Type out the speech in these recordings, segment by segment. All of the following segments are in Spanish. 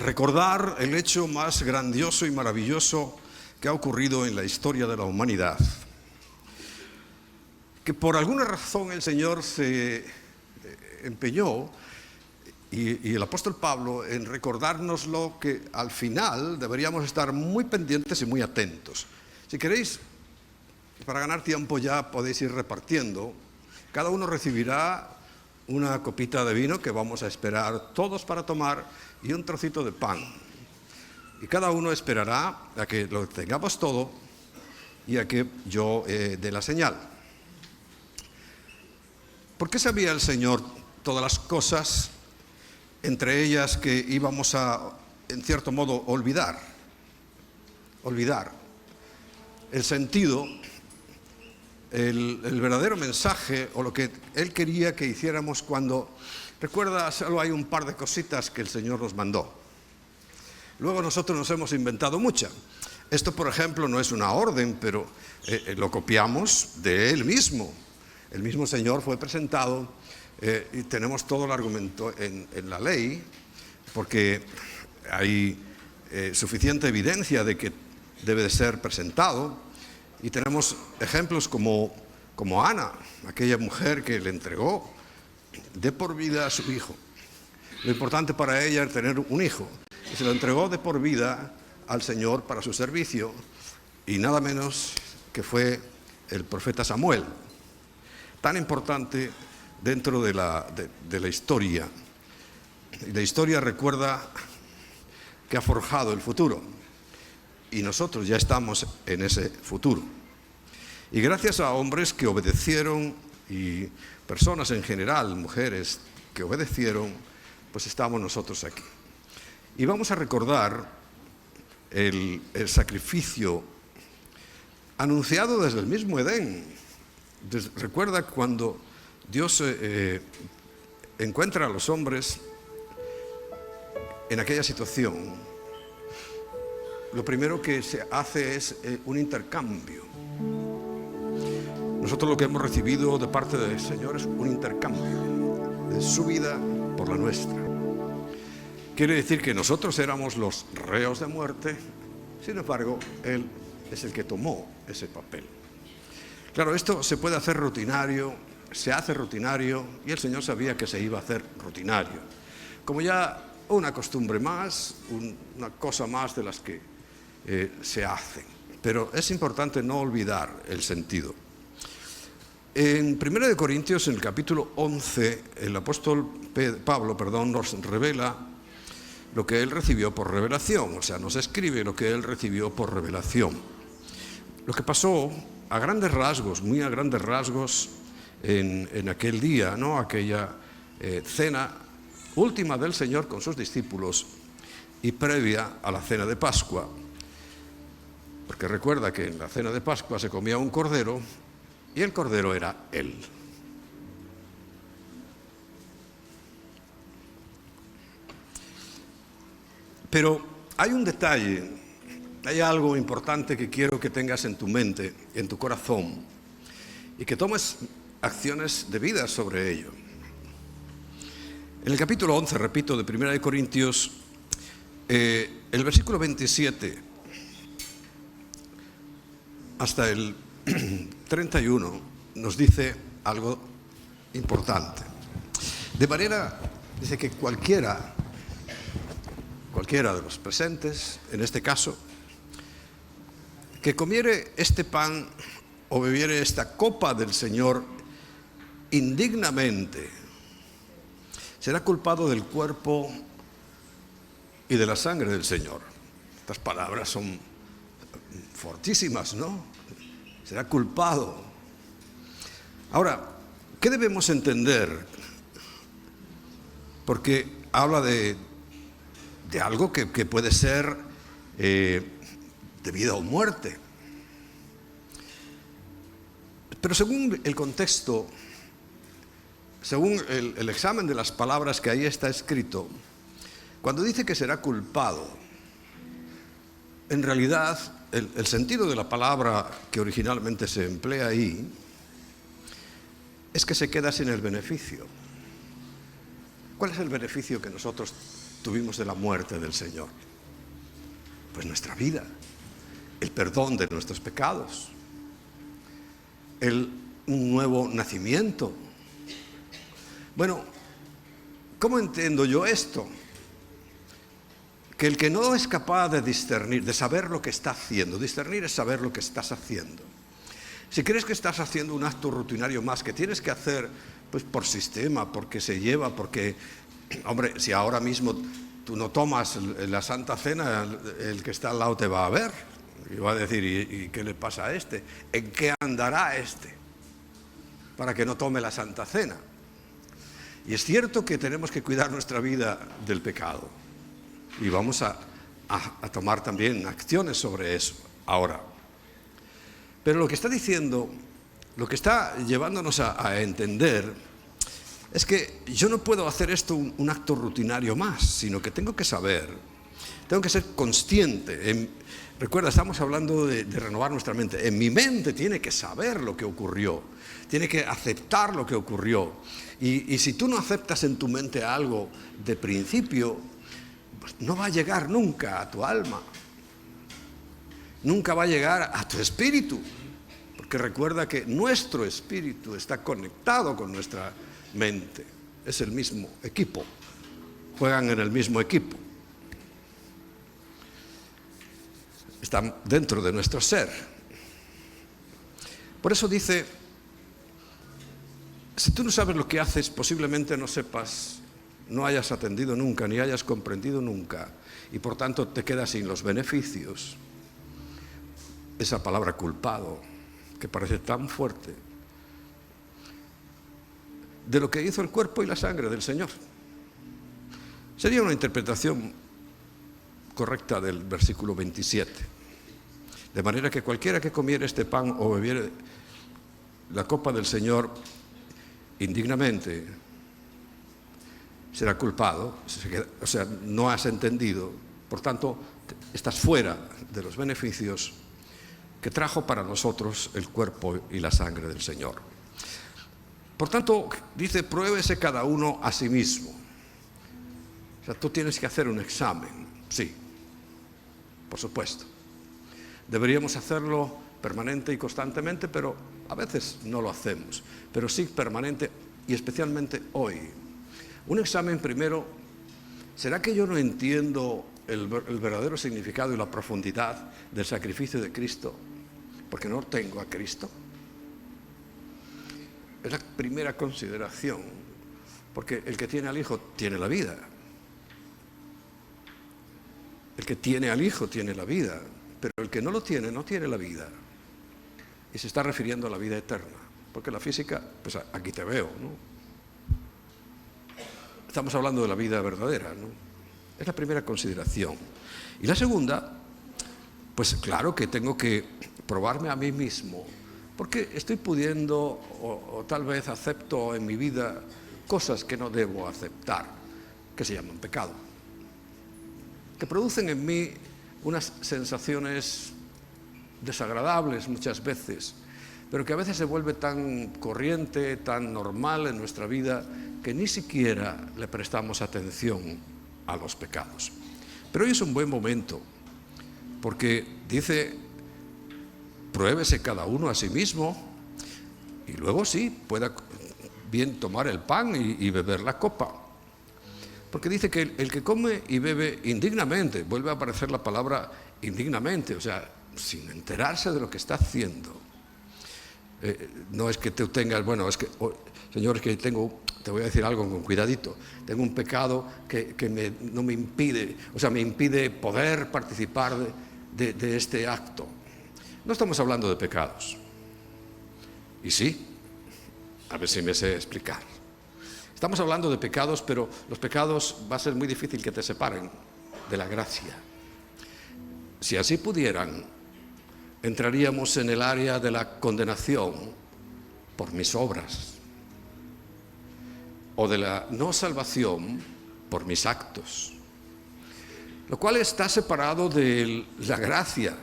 recordar el hecho más grandioso y maravilloso que ha ocurrido en la historia de la humanidad. Que por alguna razón el Señor se empeñó, y el apóstol Pablo, en recordárnoslo, que al final deberíamos estar muy pendientes y muy atentos. Si queréis, para ganar tiempo ya podéis ir repartiendo. Cada uno recibirá una copita de vino que vamos a esperar todos para tomar y un trocito de pan. Y cada uno esperará a que lo tengamos todo y a que yo dé la señal. ¿Por qué sabía el Señor todas las cosas, entre ellas que íbamos a, en cierto modo, olvidar? Olvidar el sentido, el verdadero mensaje o lo que Él quería que hiciéramos cuando, recuerda, solo hay un par de cositas que el Señor nos mandó. Luego nosotros nos hemos inventado muchas. Esto, por ejemplo, no es una orden, pero lo copiamos de Él mismo. El mismo Señor fue presentado y tenemos todo el argumento en la ley, porque hay suficiente evidencia de que debe de ser presentado. Y tenemos ejemplos como Ana, aquella mujer que le entregó de por vida a su hijo. Lo importante para ella era tener un hijo. Y se lo entregó de por vida al Señor para su servicio. Y nada menos que fue el profeta Samuel. Tan importante dentro de la historia. Y la historia recuerda que ha forjado el futuro. Y nosotros ya estamos en ese futuro. Y gracias a hombres que obedecieron y personas en general, mujeres que obedecieron, pues estamos nosotros aquí. Y vamos a recordar el sacrificio anunciado desde el mismo Edén. Recuerda cuando Dios encuentra a los hombres en aquella situación, lo primero que se hace es un intercambio. Nosotros lo que hemos recibido de parte del Señor es un intercambio de su vida por la nuestra. Quiere decir que nosotros éramos los reos de muerte, sin embargo, Él es el que tomó ese papel. Claro, esto se puede hacer rutinario, se hace rutinario, y el Señor sabía que se iba a hacer rutinario. Como ya una costumbre más, una cosa más de las que se hacen. Pero es importante no olvidar el sentido. En 1 Corintios, en el capítulo 11, el apóstol Pablo nos revela lo que él recibió por revelación, o sea, nos escribe lo que él recibió por revelación. Lo que pasó a grandes rasgos, muy a grandes rasgos, en aquel día, ¿no? Aquella cena última del Señor con sus discípulos y previa a la cena de Pascua. Porque recuerda que en la cena de Pascua se comía un cordero y el cordero era Él. Pero hay un detalle, hay algo importante que quiero que tengas en tu mente, en tu corazón, y que tomes acciones debidas sobre ello. En el capítulo 11, repito, de 1 Corintios, el versículo 27 hasta el 31 nos dice algo importante. De manera, dice que cualquiera de los presentes, en este caso, que comiere este pan o bebiere esta copa del Señor indignamente, será culpado del cuerpo y de la sangre del Señor. Estas palabras son fortísimas, ¿no? Será culpado. Ahora, ¿qué debemos entender? Porque habla de algo que puede ser de vida o muerte. Pero según el contexto, según el examen de las palabras que ahí está escrito, cuando dice que será culpado, en realidad el sentido de la palabra que originalmente se emplea ahí es que se queda sin el beneficio. ¿Cuál es el beneficio que nosotros tuvimos de la muerte del Señor? Pues nuestra vida, el perdón de nuestros pecados, un nuevo nacimiento. Bueno, ¿cómo entiendo yo esto? Que el que no es capaz de discernir, de saber lo que está haciendo, discernir es saber lo que estás haciendo. Si crees que estás haciendo un acto rutinario más, que tienes que hacer pues por sistema, porque se lleva, porque, hombre, si ahora mismo tú no tomas la Santa Cena, el que está al lado te va a ver y va a decir, ¿y qué le pasa a este? ¿En qué andará este? Para que no tome la Santa Cena. Y es cierto que tenemos que cuidar nuestra vida del pecado. Y vamos a tomar también acciones sobre eso ahora. Pero lo que está diciendo, lo que está llevándonos a entender, es que yo no puedo hacer esto un acto rutinario más, sino que tengo que saber, tengo que ser consciente. Recuerda, estamos hablando de renovar nuestra mente. En mi mente tiene que saber lo que ocurrió, tiene que aceptar lo que ocurrió. Y si tú no aceptas en tu mente algo de principio, pues no va a llegar nunca a tu alma, nunca va a llegar a tu espíritu, porque recuerda que nuestro espíritu está conectado con nuestra mente, es el mismo equipo, juegan en el mismo equipo, están dentro de nuestro ser. Por eso dice, si tú no sabes lo que haces, posiblemente no sepas, no hayas atendido nunca, ni hayas comprendido nunca, y por tanto te quedas sin los beneficios. Esa palabra culpado, que parece tan fuerte, de lo que hizo el cuerpo y la sangre del Señor. Sería una interpretación correcta del versículo 27. De manera que cualquiera que comiere este pan o bebiere la copa del Señor indignamente será culpado, o sea, no has entendido, por tanto, estás fuera de los beneficios que trajo para nosotros el cuerpo y la sangre del Señor. Por tanto, dice, pruébese cada uno a sí mismo. O sea, tú tienes que hacer un examen, sí, por supuesto. Deberíamos hacerlo permanente y constantemente, pero a veces no lo hacemos. Pero sí permanente y especialmente hoy. Un examen primero, ¿será que yo no entiendo el verdadero significado y la profundidad del sacrificio de Cristo porque no tengo a Cristo? Es la primera consideración, porque el que tiene al Hijo tiene la vida. El que tiene al Hijo tiene la vida, pero el que no lo tiene, no tiene la vida. Y se está refiriendo a la vida eterna, porque la física, pues aquí te veo, ¿no? Estamos hablando de la vida verdadera, ¿no? Es la primera consideración. Y la segunda, pues claro que tengo que probarme a mí mismo, porque estoy pudiendo o tal vez acepto en mi vida cosas que no debo aceptar, que se llaman pecado, que producen en mí unas sensaciones desagradables muchas veces, pero que a veces se vuelve tan corriente, tan normal en nuestra vida, que ni siquiera le prestamos atención a los pecados. Pero hoy es un buen momento, porque dice, pruébese cada uno a sí mismo, y luego sí, pueda bien tomar el pan y beber la copa. Porque dice que el que come y bebe indignamente, vuelve a aparecer la palabra indignamente, o sea, sin enterarse de lo que está haciendo. No es que tú tengas, bueno, es que, Señor, es que te voy a decir algo con cuidadito, tengo un pecado que no me impide, o sea, me impide poder participar de este acto. No estamos hablando de pecados. Y sí, a ver si me sé explicar. Estamos hablando de pecados, pero los pecados va a ser muy difícil que te separen de la gracia. Si así pudieran, entraríamos en el área de la condenación por mis obras, o de la no salvación por mis actos, lo cual está separado de la gracia.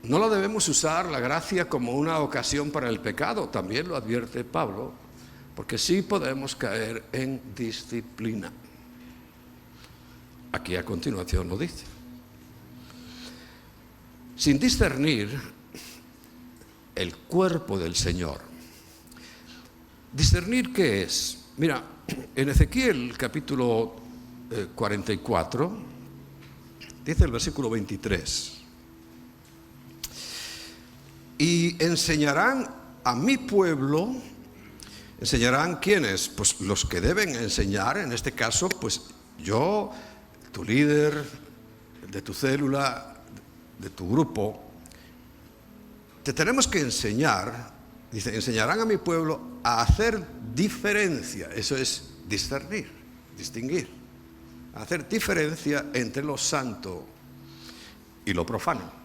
No la debemos usar, la gracia, como una ocasión para el pecado, también lo advierte Pablo, porque sí podemos caer en disciplina. aquí a continuación lo dice. Sin discernir el cuerpo del Señor. ¿Discernir qué es? Mira, en Ezequiel capítulo 44, dice el versículo 23. Y enseñarán a mi pueblo, ¿enseñarán quiénes? Pues los que deben enseñar, en este caso, pues yo, tu líder, de tu célula, de tu grupo, te tenemos que enseñar, dice, enseñarán a mi pueblo a hacer diferencia, eso es discernir, distinguir, a hacer diferencia entre lo santo y lo profano.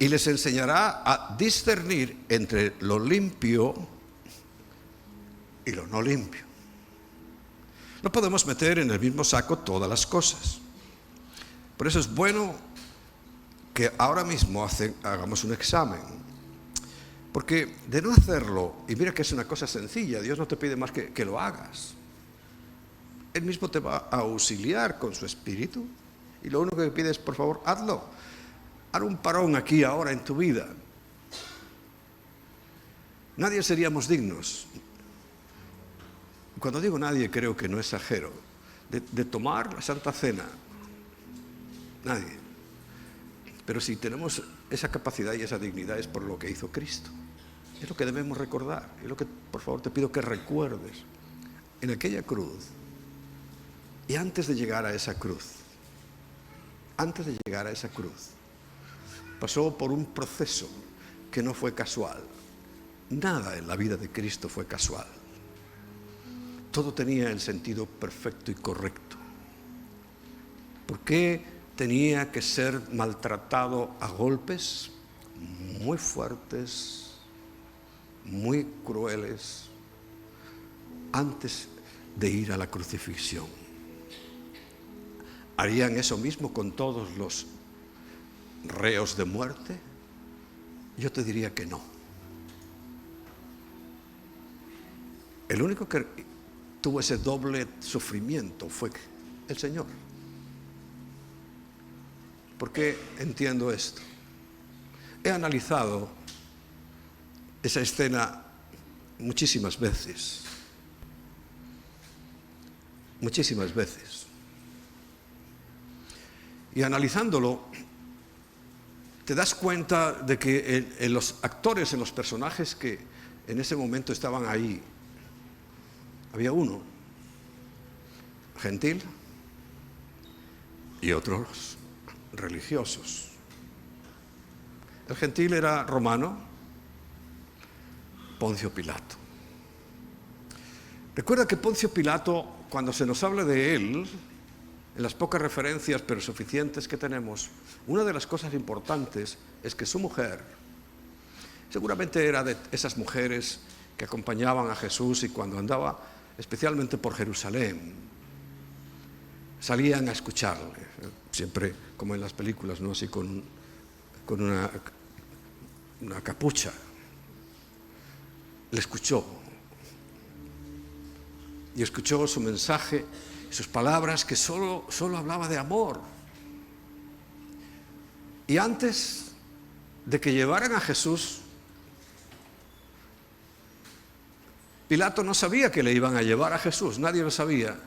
Y les enseñará a discernir entre lo limpio y lo no limpio. No podemos meter en el mismo saco todas las cosas. Por eso es bueno que ahora mismo hagamos un examen. Porque de no hacerlo, y mira que es una cosa sencilla, Dios no te pide más que lo hagas. Él mismo te va a auxiliar con su espíritu. Y lo único que pide es, por favor, hazlo. Haz un parón aquí ahora en tu vida. Nadie seríamos dignos. Cuando digo nadie, creo que no exagero, de tomar la Santa Cena. Nadie. Pero si tenemos esa capacidad y esa dignidad es por lo que hizo Cristo. Es lo que debemos recordar. Es lo que, por favor, te pido que recuerdes. En aquella cruz, y antes de llegar a esa cruz, pasó por un proceso que no fue casual. Nada en la vida de Cristo fue casual. Todo tenía el sentido perfecto y correcto. ¿Por qué tenía que ser maltratado a golpes muy fuertes, muy crueles, antes de ir a la crucifixión? ¿Harían eso mismo con todos los reos de muerte? Yo te diría que no. El único que tuvo ese doble sufrimiento fue el Señor. ¿Por qué entiendo esto? He analizado esa escena muchísimas veces. Y analizándolo, te das cuenta de que en los actores, en los personajes que en ese momento estaban ahí, había uno gentil y otros religiosos. El gentil era romano, Poncio Pilato. Recuerda que Poncio Pilato, cuando se nos habla de él, en las pocas referencias pero suficientes que tenemos, una de las cosas importantes es que su mujer seguramente era de esas mujeres que acompañaban a Jesús y cuando andaba especialmente por Jerusalén salían a escucharle, siempre como en las películas, ¿no? Así con una capucha. Le escuchó y escuchó su mensaje, sus palabras, que solo hablaba de amor. Y antes de que llevaran a Jesús, Pilato no sabía que le iban a llevar a Jesús, nadie lo sabía.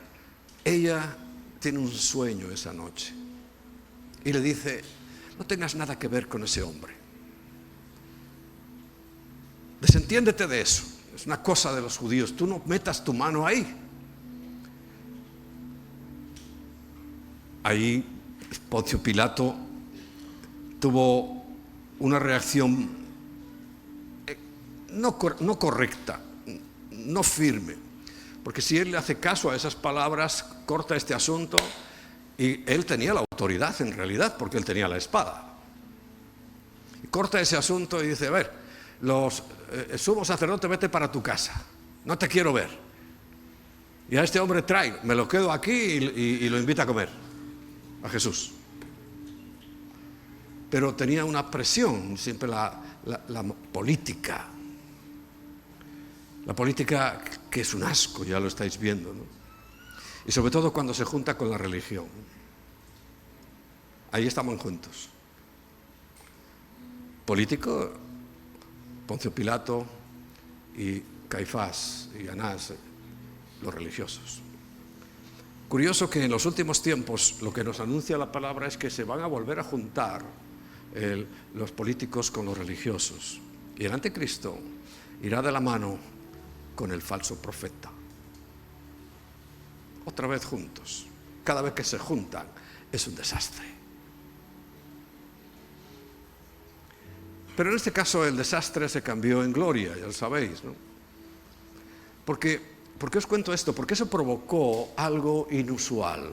Ella tiene un sueño esa noche y le dice: no tengas nada que ver con ese hombre, desentiéndete de eso, es una cosa de los judíos, tú no metas tu mano ahí. Ahí Poncio Pilato tuvo una reacción no correcta, no firme, porque si él le hace caso a esas palabras, corta este asunto, y él tenía la autoridad en realidad, porque él tenía la espada. Y corta ese asunto y dice: a ver, el sumo sacerdote, vete para tu casa, no te quiero ver. Y a este hombre trae, me lo quedo aquí y lo invita a comer, a Jesús. Pero tenía una presión, siempre la política. La política que es un asco, ya lo estáis viendo, ¿no? Y sobre todo cuando se junta con la religión. Ahí estaban juntos. Político, Poncio Pilato y Caifás y Anás, los religiosos. Curioso que en los últimos tiempos lo que nos anuncia la palabra es que se van a volver a juntar los políticos con los religiosos. Y el anticristo irá de la mano con el falso profeta. Otra vez juntos. Cada vez que se juntan es un desastre. Pero en este caso el desastre se cambió en gloria, ya lo sabéis, ¿no? ¿Por qué os cuento esto? Porque eso provocó algo inusual.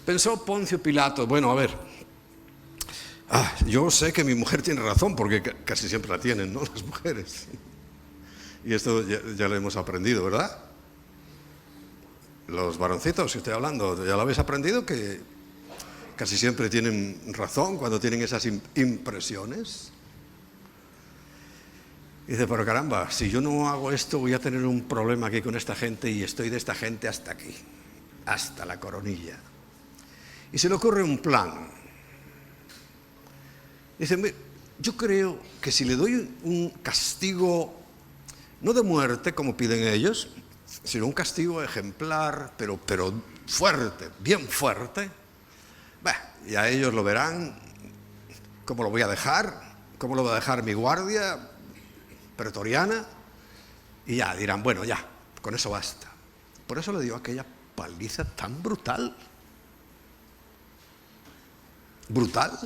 Pensó Poncio Pilato, bueno, a ver, yo sé que mi mujer tiene razón, porque casi siempre la tienen, ¿no?, las mujeres. Y esto ya lo hemos aprendido, ¿verdad? Los varoncitos que estoy hablando, ya lo habéis aprendido, que casi siempre tienen razón cuando tienen esas impresiones. Y dice, pero caramba, si yo no hago esto voy a tener un problema aquí con esta gente, y estoy de esta gente hasta aquí, hasta la coronilla. Y se le ocurre un plan. Dice, yo creo que si le doy un castigo, no de muerte como piden ellos, sino un castigo ejemplar, pero fuerte, bien fuerte, ya ellos lo verán, cómo lo voy a dejar, cómo lo va a dejar mi guardia pretoriana, y ya dirán, bueno, ya, con eso basta. Por eso le dio aquella paliza tan brutal. Brutal.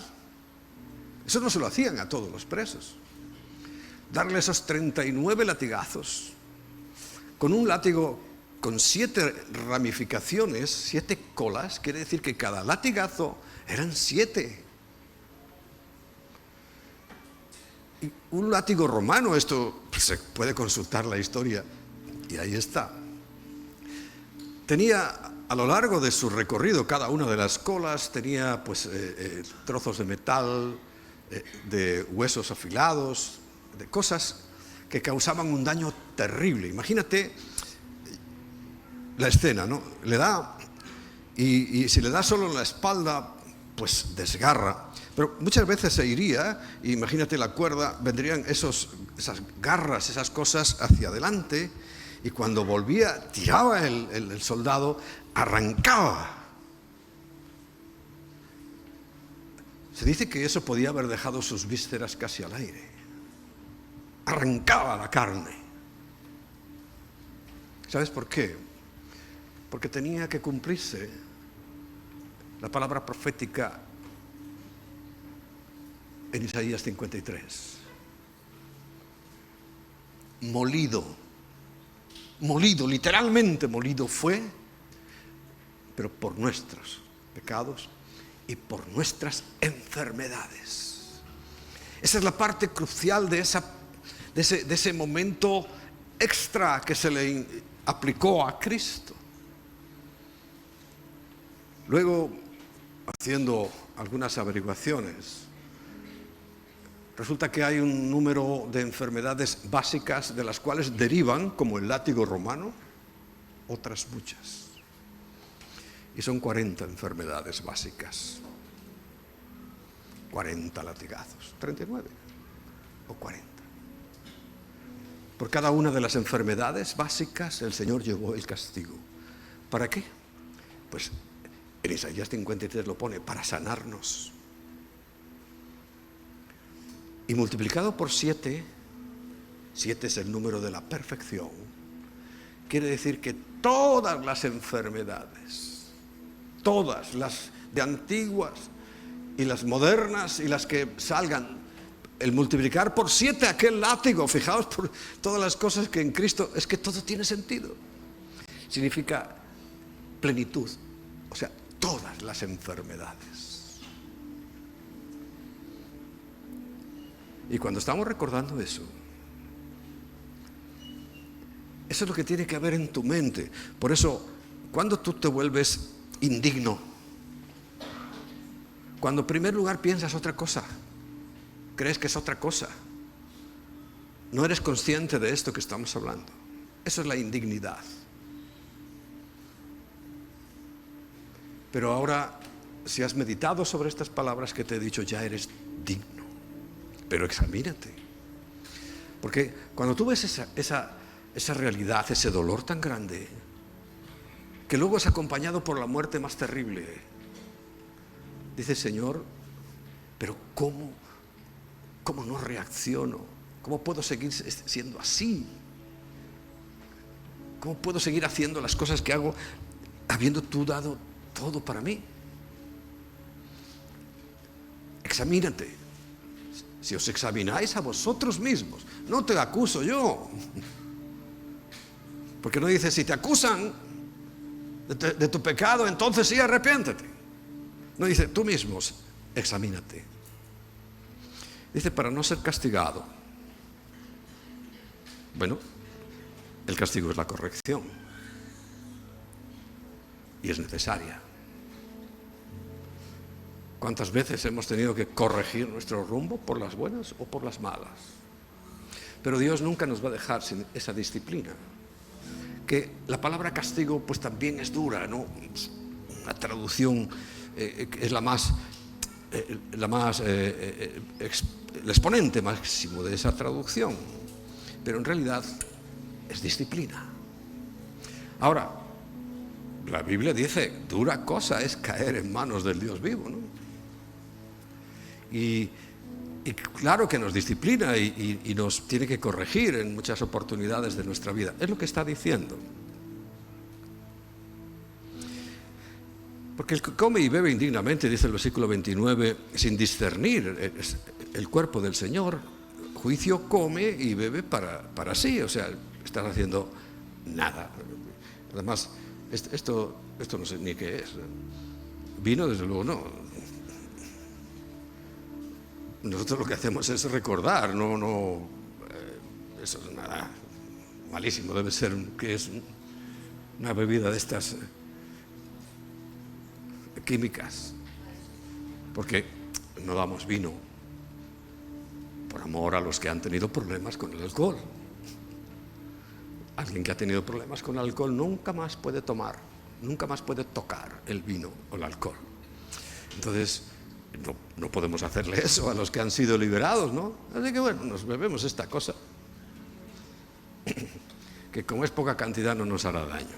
Eso no se lo hacían a todos los presos. Darle esos 39 latigazos, con un látigo con 7 ramificaciones, 7 colas, quiere decir que cada latigazo eran 7. Y un látigo romano, esto se puede consultar la historia, y ahí está. Tenía a lo largo de su recorrido, cada una de las colas tenía pues trozos de metal, de huesos afilados, de cosas que causaban un daño terrible. Imagínate la escena, ¿no? Le da, y si le da solo en la espalda, pues desgarra. Pero muchas veces se iría, y imagínate la cuerda, vendrían esas garras, esas cosas hacia adelante, y cuando volvía, tiraba el soldado, arrancaba. Se dice que eso podía haber dejado sus vísceras casi al aire. Arrancaba la carne. ¿Sabes por qué? Porque tenía que cumplirse la palabra profética en Isaías 53. Molido, literalmente molido fue, pero por nuestros pecados y por nuestras enfermedades. Esa es la parte crucial de ese momento extra que se le aplicó a Cristo. Luego, haciendo algunas averiguaciones, resulta que hay un número de enfermedades básicas de las cuales derivan, como el látigo romano, otras muchas. Y son 40 enfermedades básicas. 40 latigazos, 39 o 40. Por cada una de las enfermedades básicas el Señor llevó el castigo. ¿Para qué? Pues en Isaías 53 lo pone, para sanarnos. Y multiplicado por 7, 7 es el número de la perfección, quiere decir que todas las enfermedades, todas las de antiguas y las modernas y las que salgan, el multiplicar por 7 aquel látigo, fijaos por todas las cosas que en Cristo, es que todo tiene sentido. Significa plenitud, o sea, todas las enfermedades. Y cuando estamos recordando eso es lo que tiene que haber en tu mente. Por eso, cuando tú te vuelves indigno, cuando en primer lugar piensas otra cosa, crees que es otra cosa, no eres consciente de esto que estamos hablando, eso es la indignidad. Pero ahora, si has meditado sobre estas palabras que te he dicho, ya eres digno. Pero examínate. Porque cuando tú ves esa realidad, ese dolor tan grande, que luego es acompañado por la muerte más terrible, dices, Señor, pero ¿cómo no reacciono? ¿Cómo puedo seguir siendo así? ¿Cómo puedo seguir haciendo las cosas que hago habiendo tú dado todo para mí? Examínate. Si os examináis a vosotros mismos, no te acuso yo. Porque no dice, si te acusan de tu pecado, entonces sí, arrepiéntete. No dice, tú mismos, examínate. Dice, para no ser castigado. Bueno, el castigo es la corrección. Y es necesaria. ¿Cuántas veces hemos tenido que corregir nuestro rumbo por las buenas o por las malas? Pero Dios nunca nos va a dejar sin esa disciplina. Que la palabra castigo pues también es dura, ¿no? La traducción es el exponente máximo de esa traducción. Pero en realidad es disciplina. Ahora, la Biblia dice, dura cosa es caer en manos del Dios vivo, ¿no? Y claro que nos disciplina y nos tiene que corregir en muchas oportunidades de nuestra vida. Es lo que está diciendo. Porque el que come y bebe indignamente, dice el versículo 29, sin discernir el cuerpo del Señor, juicio come y bebe para sí. O sea, estás haciendo nada. Además, esto no sé ni qué es. Vino, desde luego, no. Nosotros lo que hacemos es recordar, eso es nada malísimo, debe ser que es una bebida de estas químicas, porque no damos vino por amor a los que han tenido problemas con el alcohol. Alguien que ha tenido problemas con el alcohol nunca más puede tomar, nunca más puede tocar el vino o el alcohol. Entonces, no podemos hacerle eso a los que han sido liberados, ¿no? Así que bueno, nos bebemos esta cosa que como es poca cantidad no nos hará daño.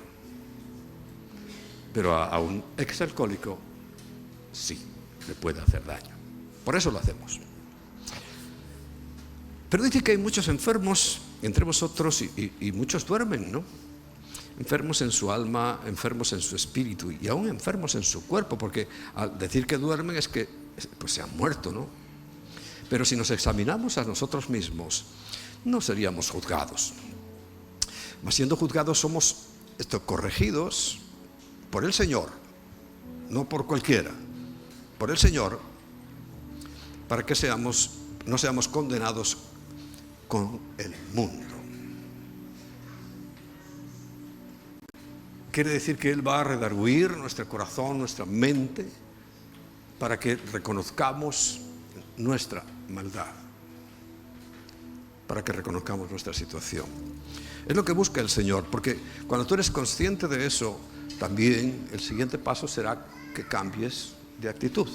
Pero a un exalcohólico sí le puede hacer daño. Por eso lo hacemos. Pero dice que hay muchos enfermos entre vosotros y muchos duermen, ¿no? Enfermos en su alma, enfermos en su espíritu y aún enfermos en su cuerpo, porque al decir que duermen es que pues se han muerto, ¿no? Pero si nos examinamos a nosotros mismos, no seríamos juzgados. Mas siendo juzgados somos corregidos por el Señor, no por cualquiera, por el Señor, para que no seamos condenados con el mundo. Quiere decir que Él va a redarguir nuestro corazón, nuestra mente, para que reconozcamos nuestra maldad, para que reconozcamos nuestra situación. Es lo que busca el Señor, porque cuando tú eres consciente de eso, también el siguiente paso será que cambies de actitud.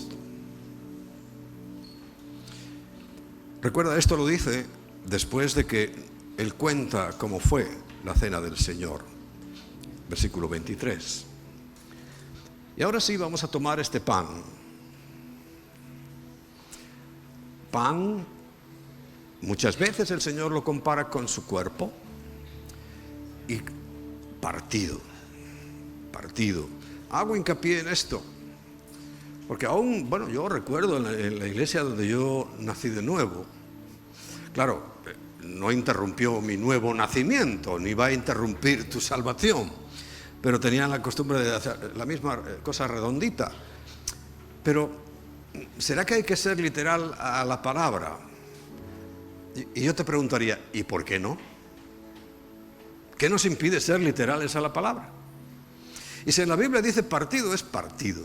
Recuerda, esto lo dice después de que Él cuenta cómo fue la cena del Señor. Versículo 23. Y ahora sí vamos a tomar este pan. Pan, muchas veces el Señor lo compara con su cuerpo y partido. Hago hincapié en esto, porque aún, bueno, yo recuerdo en la iglesia donde yo nací de nuevo, claro, no interrumpió mi nuevo nacimiento, ni va a interrumpir tu salvación, pero tenían la costumbre de hacer la misma cosa redondita. Pero, ¿será que hay que ser literal a la palabra? Y yo te preguntaría, ¿y por qué no? ¿Qué nos impide ser literales a la palabra? Y si en la Biblia dice partido, es partido.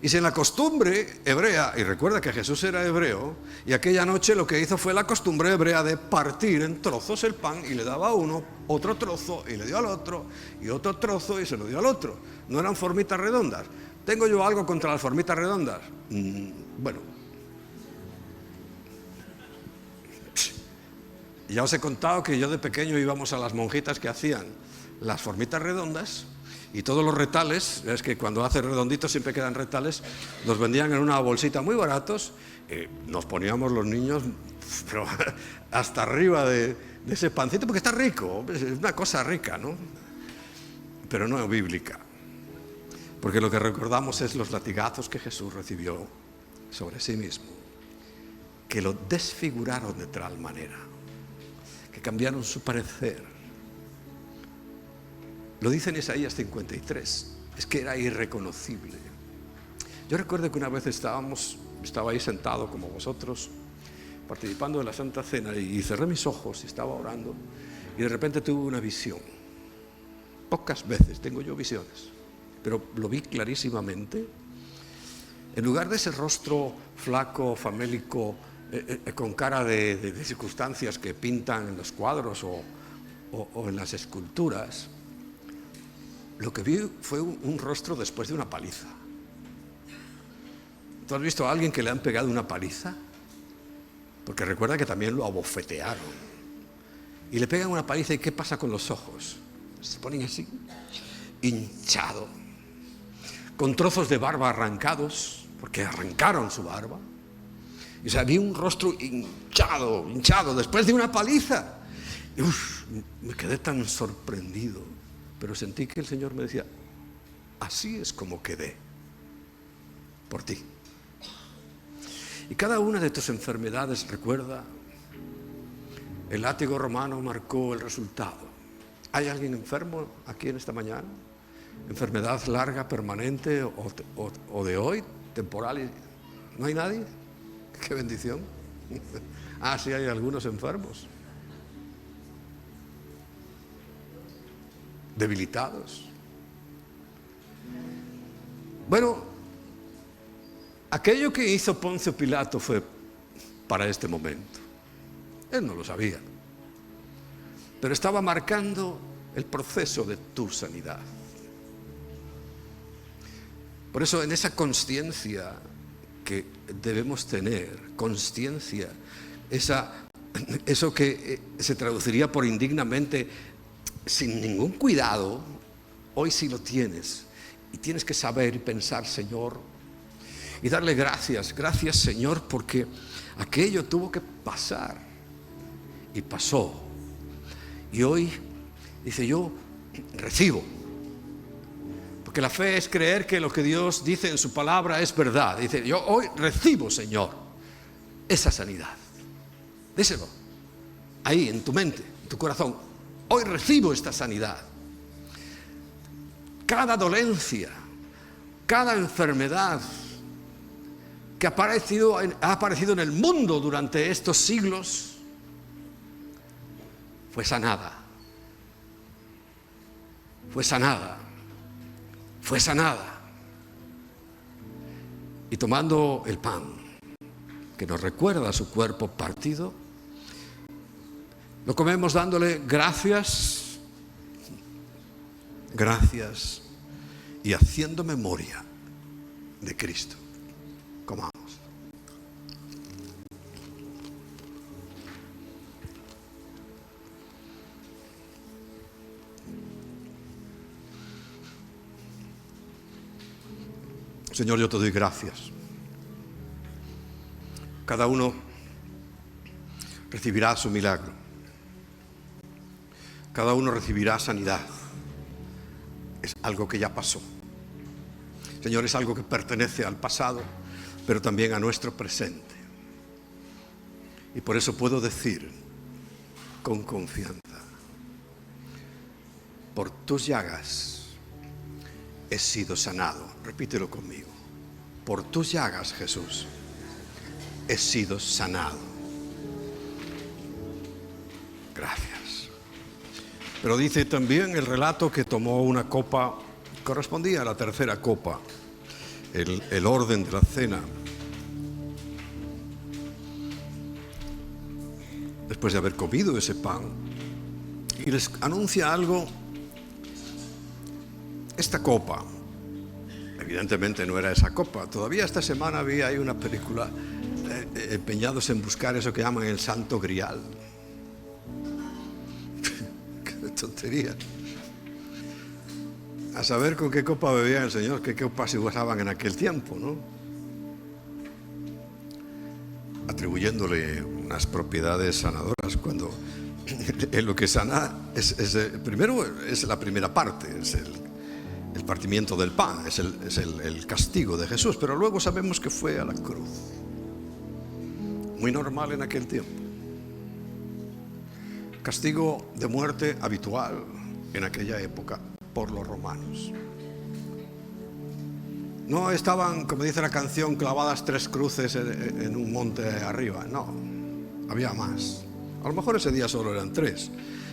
Y si en la costumbre hebrea, y recuerda que Jesús era hebreo, y aquella noche lo que hizo fue la costumbre hebrea de partir en trozos el pan, y le daba a uno otro trozo, y le dio al otro, y otro trozo, y se lo dio al otro. No eran formitas redondas. ¿Tengo yo algo contra las formitas redondas? Bueno, ya os he contado que yo de pequeño íbamos a las monjitas que hacían las formitas redondas, y todos los retales, es que cuando hace redonditos siempre quedan retales, los vendían en una bolsita muy baratos, nos poníamos los niños pero hasta arriba de ese pancito, porque está rico, es una cosa rica, ¿no? Pero no bíblica, porque lo que recordamos es los latigazos que Jesús recibió sobre sí mismo, que lo desfiguraron de tal manera, que cambiaron su parecer. Lo dice en Isaías 53, es que era irreconocible. Yo recuerdo que una vez estaba ahí sentado como vosotros, participando de la Santa Cena, y cerré mis ojos y estaba orando, y de repente tuve una visión. Pocas veces tengo yo visiones, pero lo vi clarísimamente. En lugar de ese rostro flaco, famélico, con cara de circunstancias que pintan en los cuadros o en las esculturas, lo que vi fue un rostro después de una paliza. ¿Tú has visto a alguien que le han pegado una paliza? Porque recuerda que también lo abofetearon. Y le pegan una paliza, ¿y qué pasa con los ojos? Se ponen así, hinchado, con trozos de barba arrancados, porque arrancaron su barba. Y o sea, vi un rostro hinchado, después de una paliza. Y me quedé tan sorprendido. Pero sentí que el Señor me decía, así es como quedé por ti. Y cada una de tus enfermedades, recuerda, el látigo romano marcó el resultado. ¿Hay alguien enfermo aquí en esta mañana? ¿Enfermedad larga, permanente o de hoy, temporal? ¿No hay nadie? ¡Qué bendición! Sí, hay algunos enfermos, debilitados. Bueno, aquello que hizo Poncio Pilato fue para este momento. Él no lo sabía, pero estaba marcando el proceso de tu sanidad. Por eso, en esa consciencia que debemos tener, consciencia, eso que se traduciría por indignamente, sin ningún cuidado, hoy sí lo tienes. Y tienes que saber y pensar, Señor, y darle gracias. Gracias, Señor, porque aquello tuvo que pasar. Y pasó. Y hoy, dice, yo recibo. Porque la fe es creer que lo que Dios dice en su palabra es verdad. Dice, yo hoy recibo, Señor, esa sanidad. Díselo. Ahí, en tu mente, en tu corazón. Hoy recibo esta sanidad. Cada dolencia, cada enfermedad que ha aparecido en el mundo durante estos siglos fue sanada. Fue sanada. Fue sanada. Y tomando el pan, que nos recuerda su cuerpo partido, lo comemos dándole gracias, gracias, y haciendo memoria de Cristo. Comamos. Señor, yo te doy gracias. Cada uno recibirá su milagro. Cada uno recibirá sanidad. Es algo que ya pasó. Señor, es algo que pertenece al pasado, pero también a nuestro presente. Y por eso puedo decir con confianza, por tus llagas he sido sanado. Repítelo conmigo. Por tus llagas, Jesús, he sido sanado. Gracias. Pero dice también el relato que tomó una copa, correspondía a la tercera copa, el orden de la cena. Después de haber comido ese pan, y les anuncia algo. Esta copa, evidentemente no era esa copa. Todavía esta semana vi ahí una película empeñados en buscar eso que llaman el Santo Grial. Qué tontería. A saber con qué copa bebía el Señor, qué copas se usaban en aquel tiempo, ¿no? Atribuyéndole unas propiedades sanadoras, cuando en lo que sana primero es la primera parte, es el partimiento del pan, es el castigo de Jesús, pero luego sabemos que fue a la cruz. Muy normal en aquel tiempo. Castigo de muerte habitual en aquella época por los romanos. No estaban, como dice la canción, clavadas 3 cruces en un monte arriba. No, había más. A lo mejor ese día solo eran 3,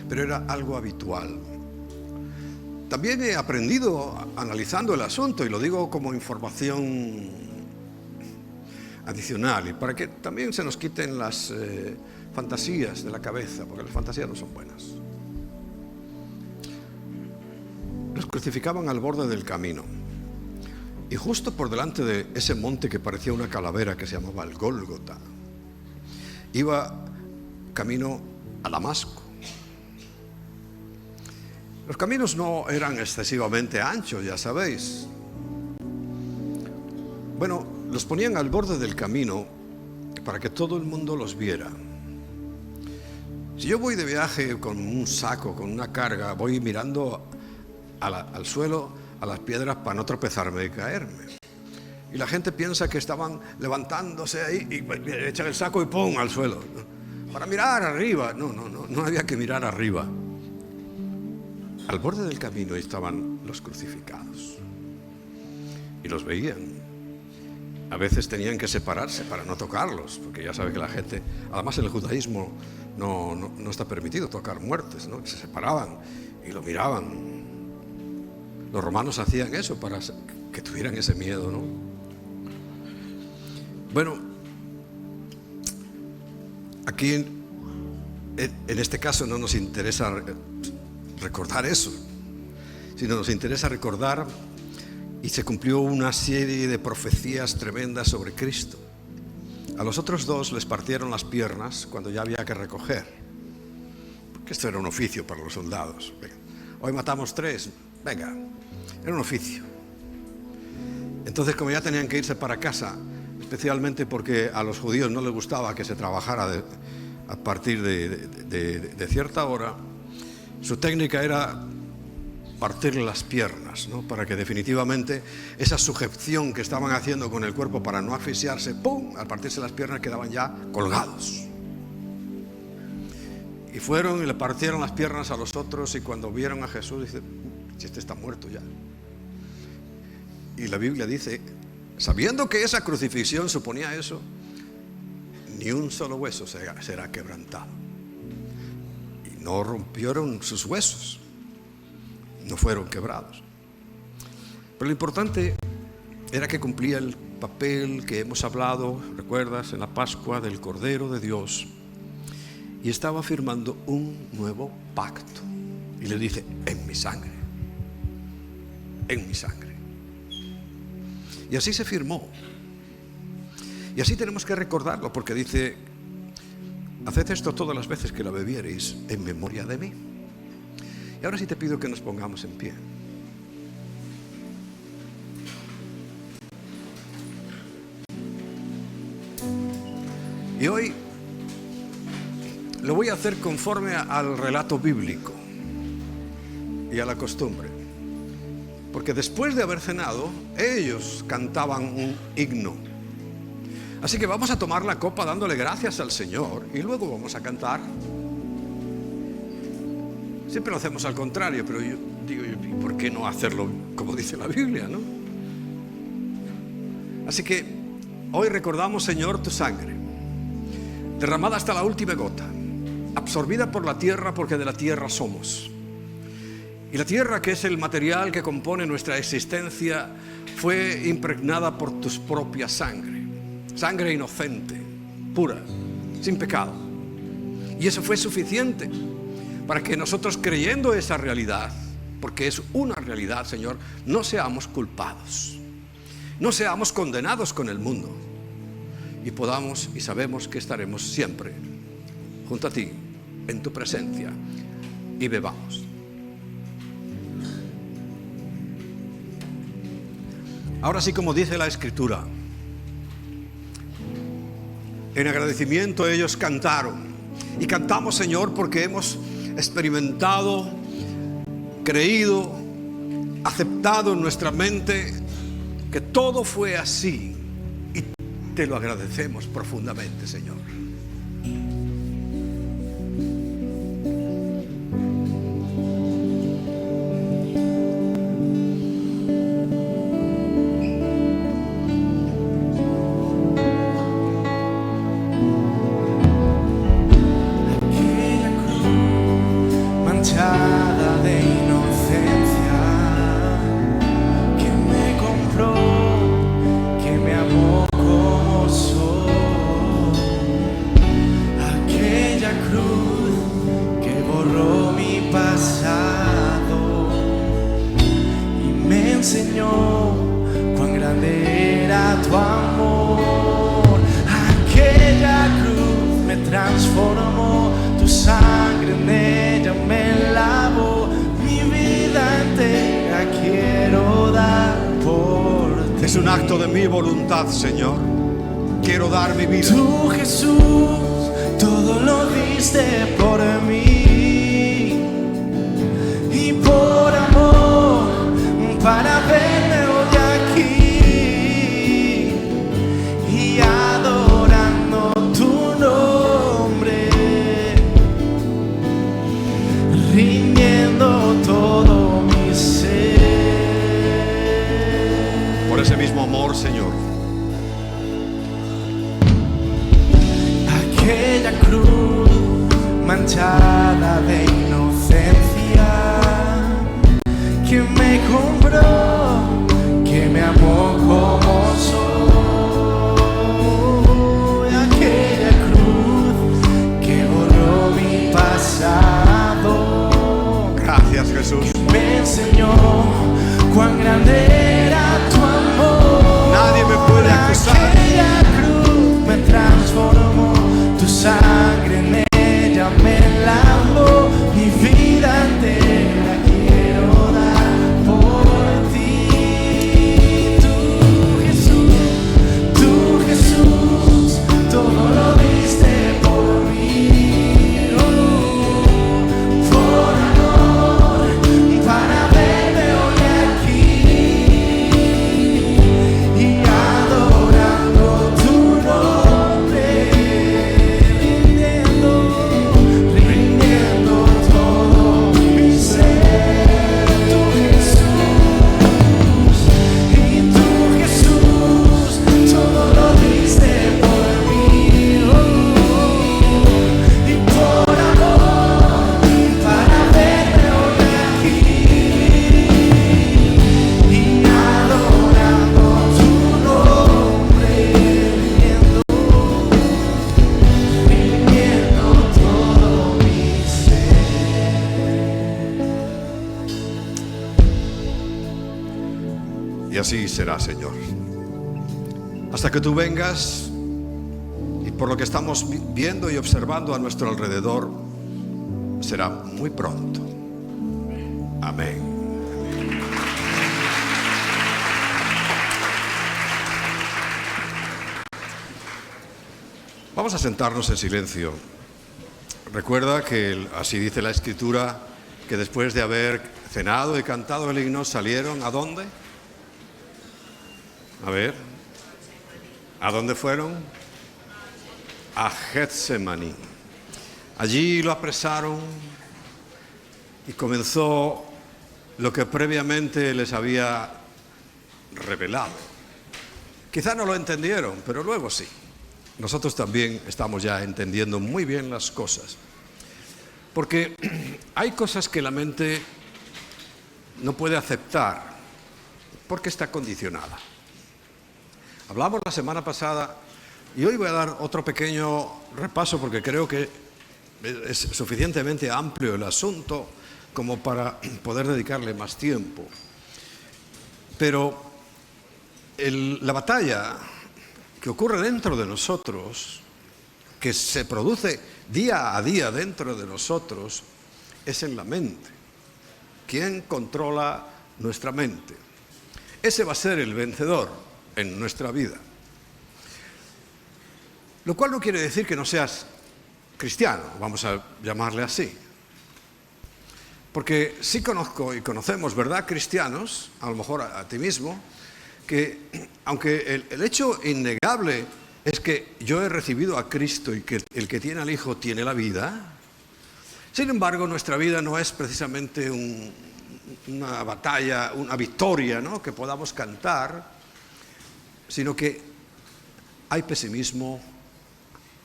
pero era algo habitual. También he aprendido analizando el asunto, y lo digo como información adicional, y para que también se nos quiten las fantasías de la cabeza, porque las fantasías no son buenas. Los crucificaban al borde del camino. Y justo por delante de ese monte que parecía una calavera, que se llamaba el Gólgota, iba camino a Damasco. Los caminos no eran excesivamente anchos, ya sabéis. Bueno, los ponían al borde del camino para que todo el mundo los viera. Si yo voy de viaje con un saco, con una carga, voy mirando al suelo, a las piedras, para no tropezarme y caerme. Y la gente piensa que estaban levantándose ahí y echan el saco y ¡pum!, al suelo, para mirar arriba. No había que mirar arriba. Al borde del camino estaban los crucificados y los veían. A veces tenían que separarse para no tocarlos, porque ya sabe que la gente, además en el judaísmo no está permitido tocar muertes, ¿no? Se separaban y lo miraban. Los romanos hacían eso para que tuvieran ese miedo, ¿no? Bueno, aquí en este caso no nos interesa recordar eso, sino nos interesa recordar, y se cumplió una serie de profecías tremendas sobre Cristo. A los otros 2 les partieron las piernas cuando ya había que recoger, porque esto era un oficio para los soldados. Venga, hoy matamos 3, venga, era un oficio. Entonces, como ya tenían que irse para casa, especialmente porque a los judíos no les gustaba que se trabajara a partir de cierta hora, su técnica era partirle las piernas, ¿no? Para que definitivamente esa sujeción que estaban haciendo con el cuerpo para no asfixiarse, ¡pum!, al partirse las piernas quedaban ya colgados. Y fueron y le partieron las piernas a los otros, y cuando vieron a Jesús, dice: si este está muerto ya. Y la Biblia dice, sabiendo que esa crucifixión suponía eso, ni un solo hueso será quebrantado. Y no rompieron sus huesos, no fueron quebrados. Pero lo importante era que cumplía el papel que hemos hablado, recuerdas, en la Pascua, del Cordero de Dios, y estaba firmando un nuevo pacto. Y le dice: en mi sangre, en mi sangre. Y así se firmó. Y así tenemos que recordarlo, porque dice: haced esto todas las veces que la bebiereis en memoria de mí. Y ahora sí te pido que nos pongamos en pie. Y hoy lo voy a hacer conforme al relato bíblico y a la costumbre, porque después de haber cenado, ellos cantaban un himno. Así que vamos a tomar la copa dándole gracias al Señor, y luego vamos a cantar. Siempre lo hacemos al contrario, pero yo digo, ¿y por qué no hacerlo como dice la Biblia, no? Así que hoy recordamos, Señor, tu sangre, derramada hasta la última gota, absorbida por la tierra, porque de la tierra somos. Y la tierra, que es el material que compone nuestra existencia, fue impregnada por tu propia sangre. Sangre inocente, pura, sin pecado. Y eso fue suficiente para que nosotros, creyendo esa realidad, porque es una realidad, Señor, no seamos culpados, no seamos condenados con el mundo, y podamos y sabemos que estaremos siempre junto a ti, en tu presencia, y bebamos. Ahora sí, como dice la Escritura, en agradecimiento ellos cantaron. Y cantamos, Señor, porque hemos experimentado, creído, aceptado en nuestra mente que todo fue así. Y te lo agradecemos profundamente, Señor. Es un acto de mi voluntad, Señor. Quiero dar mi vida. Tú, Jesús, todo lo diste por mí y por amor, para verme hoy aquí y adorando tu nombre, rindiendo todo mi ser. Por ese mismo amor, Señor. Aquella cruz manchada de inocencia que me compró, que me amó como soy. Aquella cruz que borró mi pasado. Gracias, Jesús. Me enseñó cuán grande era tu amor. Nadie me puede acusar. Aquella cruz me transformó, tu sangre en ella me lavó, mi vida entera quiero dar por ti. Tú Jesús, todo lo diste por mí, por amor, para verme hoy aquí y adorando tu nombre, rindiendo todo mi ser. Tú Jesús, todo lo diste por mí y por amor, para verme hoy aquí y adorando tu nombre, rindiendo todo mi Y así será, Señor. Hasta que tú vengas, y por lo que estamos viendo y observando a nuestro alrededor, será muy pronto. Amén. Vamos a sentarnos en silencio. Recuerda que así dice la Escritura, que después de haber cenado y cantado el himno, salieron ¿a dónde? A ver, ¿a dónde fueron? A Getsemaní. Allí lo apresaron y comenzó lo que previamente les había revelado. Quizá no lo entendieron, pero luego sí. Nosotros también estamos ya entendiendo muy bien las cosas. Porque hay cosas que la mente no puede aceptar porque está condicionada. Hablamos la semana pasada y hoy voy a dar otro pequeño repaso porque creo que es suficientemente amplio el asunto como para poder dedicarle más tiempo. Pero la batalla que ocurre dentro de nosotros, que se produce día a día dentro de nosotros, es en la mente. ¿Quién controla nuestra mente? Ese va a ser el vencedor en nuestra vida. Lo cual no quiere decir que no seas cristiano, vamos a llamarle así. Porque sí conozco y conocemos, ¿verdad?, cristianos, a lo mejor a ti mismo, que aunque el hecho innegable es que yo he recibido a Cristo y que el que tiene al Hijo tiene la vida, sin embargo nuestra vida no es precisamente una batalla, una victoria, ¿no?, que podamos cantar, sino que hay pesimismo,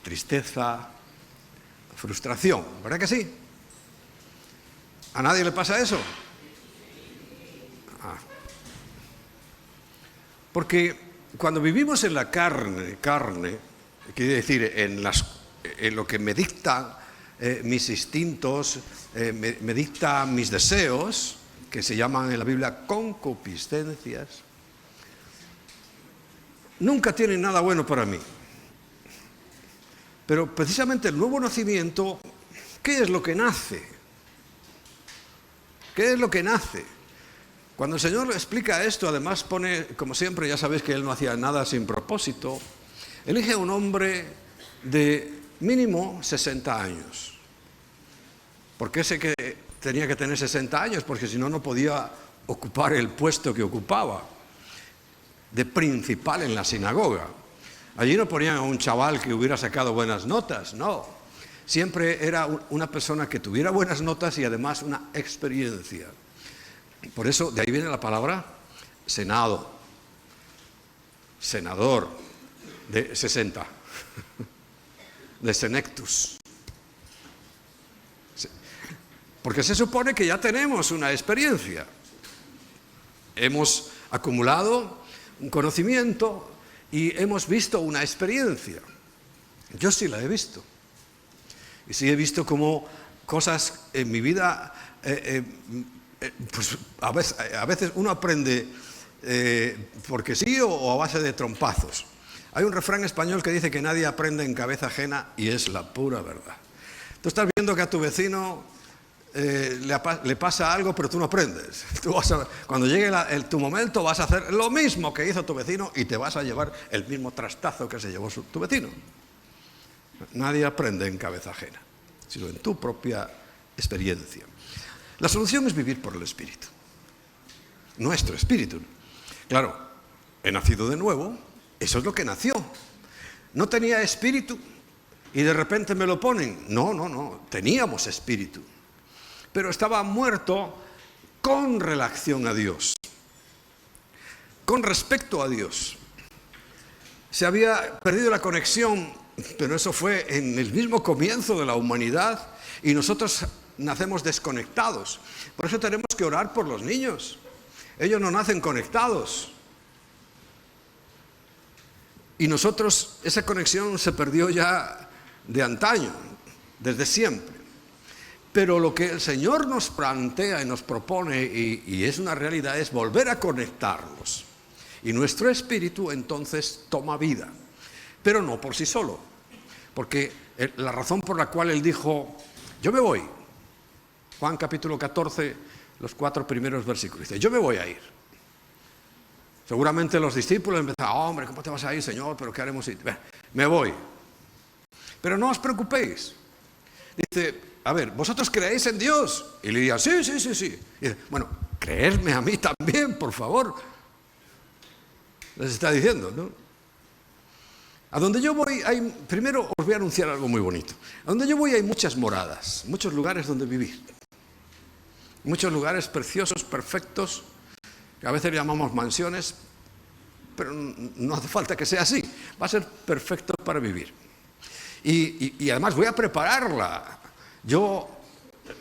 tristeza, frustración, ¿verdad que sí? ¿A nadie le pasa eso? Porque cuando vivimos en la carne, quiere decir en lo que me dictan mis instintos, me dictan mis deseos, que se llaman en la Biblia concupiscencias, nunca tienen nada bueno para mí. Pero precisamente el nuevo nacimiento, ¿qué es lo que nace? ¿Qué es lo que nace? Cuando el Señor explica esto, además pone, como siempre, ya sabéis que Él no hacía nada sin propósito, elige a un hombre de mínimo 60 años. ¿Por qué sé que tenía que tener 60 años? Porque si no, no podía ocupar el puesto que ocupaba de principal en la sinagoga. Allí no ponían a un chaval que hubiera sacado buenas notas, no. Siempre era una persona que tuviera buenas notas y además una experiencia. Por eso, de ahí viene la palabra senado, senador, de 60, de senectus. Porque se supone que ya tenemos una experiencia. Hemos acumulado un conocimiento y hemos visto una experiencia. Yo sí la he visto. Y sí he visto cómo cosas en mi vida, pues a veces uno aprende porque sí o a base de trompazos. Hay un refrán español que dice que nadie aprende en cabeza ajena y es la pura verdad. Tú estás viendo que a tu vecino le pasa algo, pero tú no aprendes. Cuando llegue tu momento vas a hacer lo mismo que hizo tu vecino y te vas a llevar el mismo trastazo que se llevó tu vecino. Nadie aprende en cabeza ajena, sino en tu propia experiencia. La solución es vivir por el Espíritu. Nuestro Espíritu. Claro, he nacido de nuevo, eso es lo que nació. No tenía Espíritu y de repente me lo ponen. No, teníamos Espíritu. Pero estaba muerto con relación a Dios, con respecto a Dios. Se había perdido la conexión, pero eso fue en el mismo comienzo de la humanidad y nosotros nacemos desconectados. Por eso tenemos que orar por los niños. Ellos no nacen conectados. Y nosotros, esa conexión se perdió ya de antaño, desde siempre. Pero lo que el Señor nos plantea y nos propone, y es una realidad, es volver a conectarlos. Y nuestro espíritu entonces toma vida, pero no por sí solo. Porque la razón por la cual Él dijo, yo me voy, Juan capítulo 14, los 4 primeros versículos, dice, yo me voy a ir. Seguramente los discípulos empezaron, hombre, ¿cómo te vas a ir, Señor? ¿Pero qué haremos? Me voy. Pero no os preocupéis. Dice, a ver, ¿vosotros creéis en Dios? Y le dirían, sí. Y dice, bueno, creedme a mí también, por favor. Les está diciendo, ¿no? A donde yo voy, primero os voy a anunciar algo muy bonito. A donde yo voy hay muchas moradas, muchos lugares donde vivir. Muchos lugares preciosos, perfectos, que a veces llamamos mansiones, pero no hace falta que sea así. Va a ser perfecto para vivir. Y además voy a prepararla.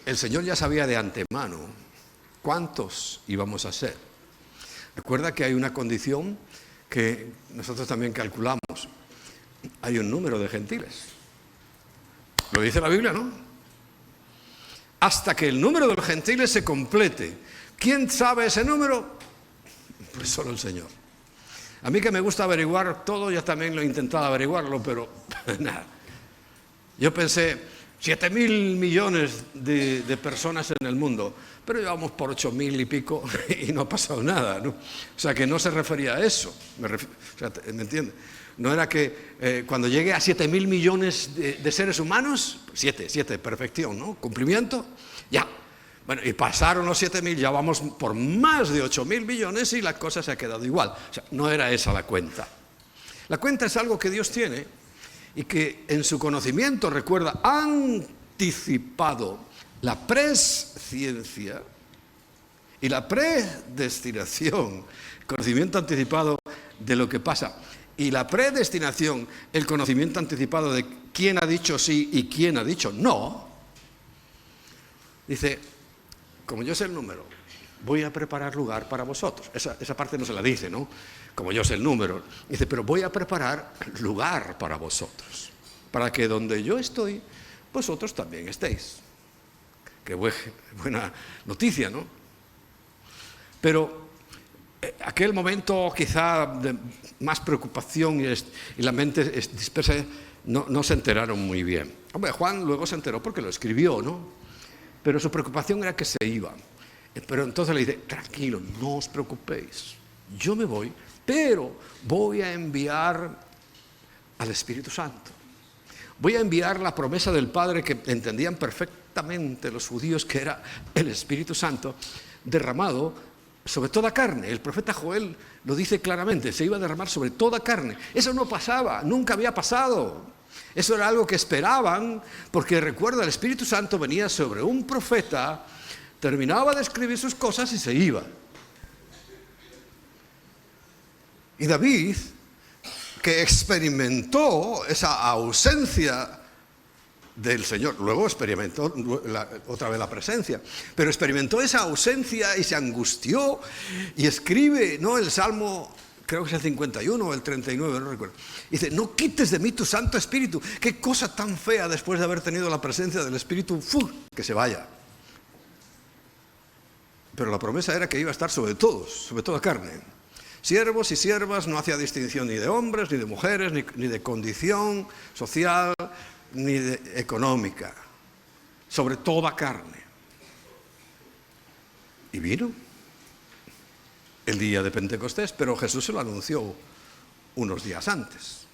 El Señor ya sabía de antemano ¿Cuántos íbamos a ser? Recuerda que hay una condición que nosotros también calculamos. Hay un número de gentiles. Lo dice la Biblia, ¿no? Hasta que el número de los gentiles se complete. ¿Quién sabe ese número? Pues solo el Señor. A mí que me gusta averiguar todo, yo también lo he intentado averiguarlo, pero nada. Yo pensé, 7.000 millones de personas en el mundo, pero llevamos por 8.000 y pico y no ha pasado nada, ¿no? O sea, que no se refería a eso. ¿Me entiende? No era que cuando llegue a 7.000 millones de seres humanos, 7, perfección, ¿no? Cumplimiento, ya. Bueno, y pasaron los 7.000, ya vamos por más de 8.000 millones y la cosa se ha quedado igual. O sea, no era esa la cuenta. La cuenta es algo que Dios tiene y que en su conocimiento, recuerda, ha anticipado la presciencia y la predestinación, el conocimiento anticipado de lo que pasa. Y la predestinación, el conocimiento anticipado de quién ha dicho sí y quién ha dicho no. Dice, como yo sé el número, voy a preparar lugar para vosotros. Esa parte no se la dice, ¿no? Como yo sé el número. Dice, pero voy a preparar lugar para vosotros, para que donde yo estoy, vosotros también estéis. Qué buena noticia, ¿no? Pero aquel momento quizá de más preocupación y la mente dispersa, no se enteraron muy bien. Hombre, Juan luego se enteró porque lo escribió, ¿no? Pero su preocupación era que se iba. Pero entonces le dice, tranquilo, no os preocupéis, yo me voy, pero voy a enviar al Espíritu Santo. Voy a enviar la promesa del Padre que entendían perfectamente los judíos, que era el Espíritu Santo derramado sobre toda carne. El profeta Joel lo dice claramente, se iba a derramar sobre toda carne. Eso no pasaba, nunca había pasado. Eso era algo que esperaban, porque recuerda, el Espíritu Santo venía sobre un profeta, terminaba de escribir sus cosas y se iba. Y David, que experimentó esa ausencia del Señor, luego experimentó otra vez la presencia, pero experimentó esa ausencia y se angustió y escribe, ¿no?, el Salmo, creo que es el 51 o el 39, no recuerdo. Dice, no quites de mí tu Santo Espíritu. Qué cosa tan fea después de haber tenido la presencia del Espíritu, que se vaya. Pero la promesa era que iba a estar sobre todos, sobre toda carne. Siervos y siervas, no hacía distinción ni de hombres, ni de mujeres, ni de condición social, ni de económica. Sobre toda carne. Y vino el día de Pentecostés, pero Jesús se lo anunció unos días antes.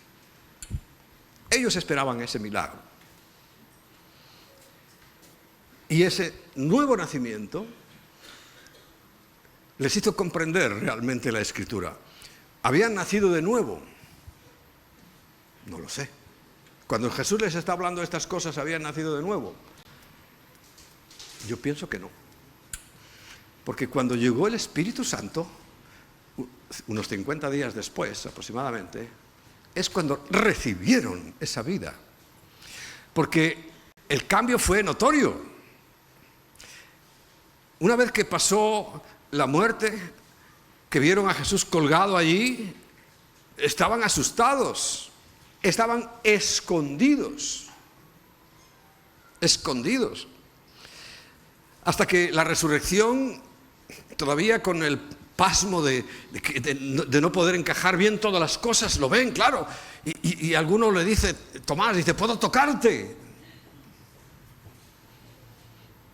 Ellos esperaban ese milagro. Y ese nuevo nacimiento les hizo comprender realmente la Escritura. ¿Habían nacido de nuevo? No lo sé. Cuando Jesús les está hablando de estas cosas, ¿habían nacido de nuevo? Yo pienso que no. Porque cuando llegó el Espíritu Santo, unos 50 días después aproximadamente, es cuando recibieron esa vida. Porque el cambio fue notorio. Una vez que pasó la muerte, que vieron a Jesús colgado allí, estaban asustados, estaban escondidos, hasta que la resurrección, todavía con el pasmo de no poder encajar bien todas las cosas, lo ven, claro, y alguno le dice, Tomás, dice, ¿puedo tocarte?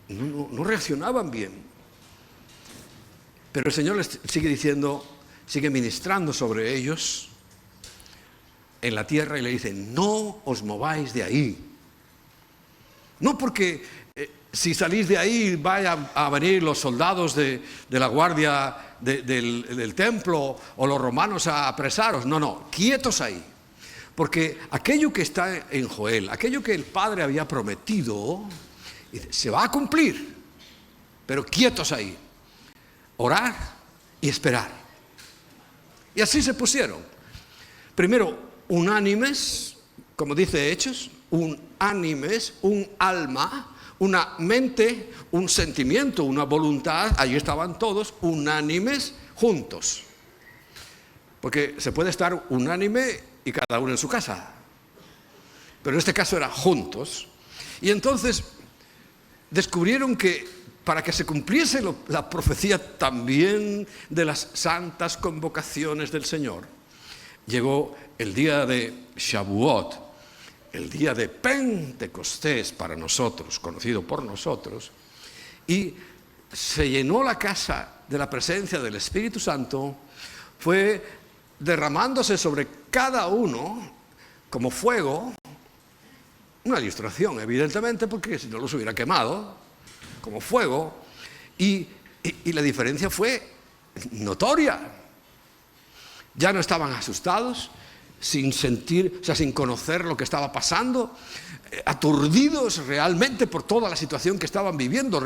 No reaccionaban bien. Pero el Señor les sigue diciendo, sigue ministrando sobre ellos en la tierra y le dice, no os mováis de ahí. No porque si salís de ahí vayan a venir los soldados de la guardia del templo o los romanos a apresaros. No, quietos ahí. Porque aquello que está en Joel, aquello que el Padre había prometido, se va a cumplir. Pero quietos ahí. Orar y esperar. Y así se pusieron. Primero, unánimes, como dice Hechos, unánimes, un alma, una mente, un sentimiento, una voluntad. Allí estaban todos unánimes juntos. Porque se puede estar unánime y cada uno en su casa. Pero en este caso era juntos. Y entonces descubrieron que para que se cumpliese la profecía también de las santas convocaciones del Señor, llegó el día de Shavuot, el día de Pentecostés para nosotros, conocido por nosotros, y se llenó la casa de la presencia del Espíritu Santo, fue derramándose sobre cada uno como fuego, una ilustración evidentemente, porque si no los hubiera quemado, como fuego, y la diferencia fue notoria. Ya no estaban asustados, sin sentir, o sea, sin conocer lo que estaba pasando, aturdidos realmente por toda la situación que estaban viviendo.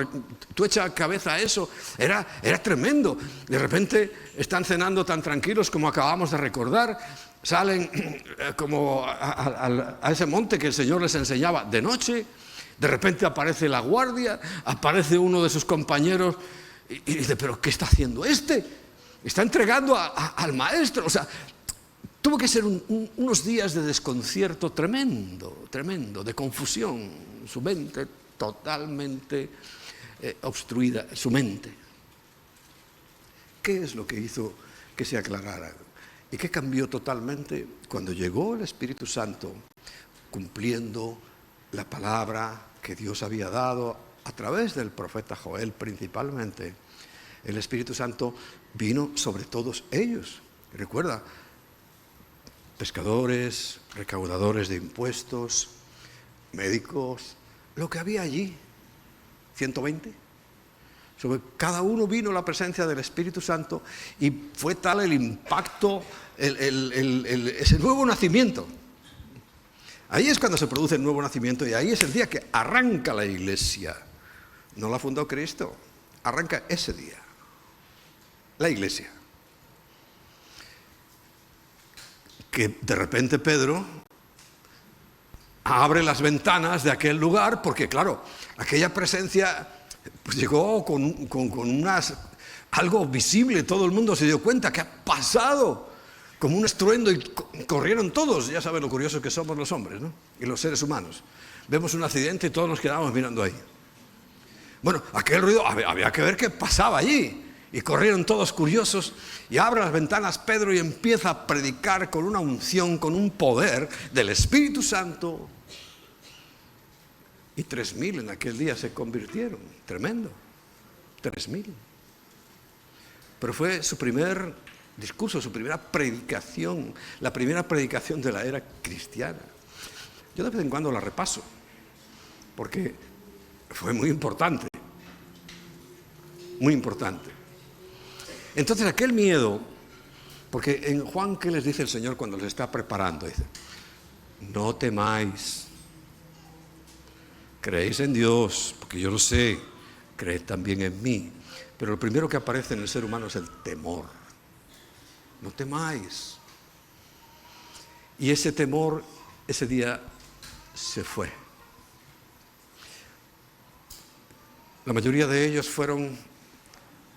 Tú echas cabeza a eso, era tremendo. De repente están cenando tan tranquilos como acabamos de recordar, salen como a ese monte que el Señor les enseñaba de noche. De repente aparece la guardia, aparece uno de sus compañeros y dice, ¿pero qué está haciendo este? Está entregando al maestro. O sea, tuvo que ser unos días de desconcierto tremendo, de confusión. Su mente totalmente obstruida, su mente. ¿Qué es lo que hizo que se aclarara? ¿Y qué cambió totalmente? Cuando llegó el Espíritu Santo, cumpliendo la palabra que Dios había dado a través del profeta Joel principalmente. El Espíritu Santo vino sobre todos ellos. Recuerda, pescadores, recaudadores de impuestos, médicos, lo que había allí, 120. Sobre cada uno vino la presencia del Espíritu Santo y fue tal el impacto, ese nuevo nacimiento. Ahí es cuando se produce el nuevo nacimiento y ahí es el día que arranca la iglesia. No la fundó Cristo, arranca ese día, la iglesia. Que de repente Pedro abre las ventanas de aquel lugar porque claro, aquella presencia pues llegó con algo visible, todo el mundo se dio cuenta que ha pasado. Como un estruendo y corrieron todos. Ya saben lo curiosos que somos los hombres, ¿no? Y los seres humanos. Vemos un accidente y todos nos quedamos mirando ahí. Bueno, aquel ruido, había que ver qué pasaba allí. Y corrieron todos curiosos y abre las ventanas Pedro y empieza a predicar con una unción, con un poder del Espíritu Santo. Y 3.000 en aquel día se convirtieron. Tremendo. 3.000. Pero fue su primer discurso, su primera predicación, la primera predicación de la era cristiana. Yo de vez en cuando la repaso, porque fue muy importante, muy importante. Entonces aquel miedo, porque en Juan, ¿qué les dice el Señor cuando les está preparando? Dice, no temáis, creéis en Dios, porque yo lo sé, creed también en mí. Pero lo primero que aparece en el ser humano es el temor. No temáis. Y ese temor, ese día se fue. La mayoría de ellos fueron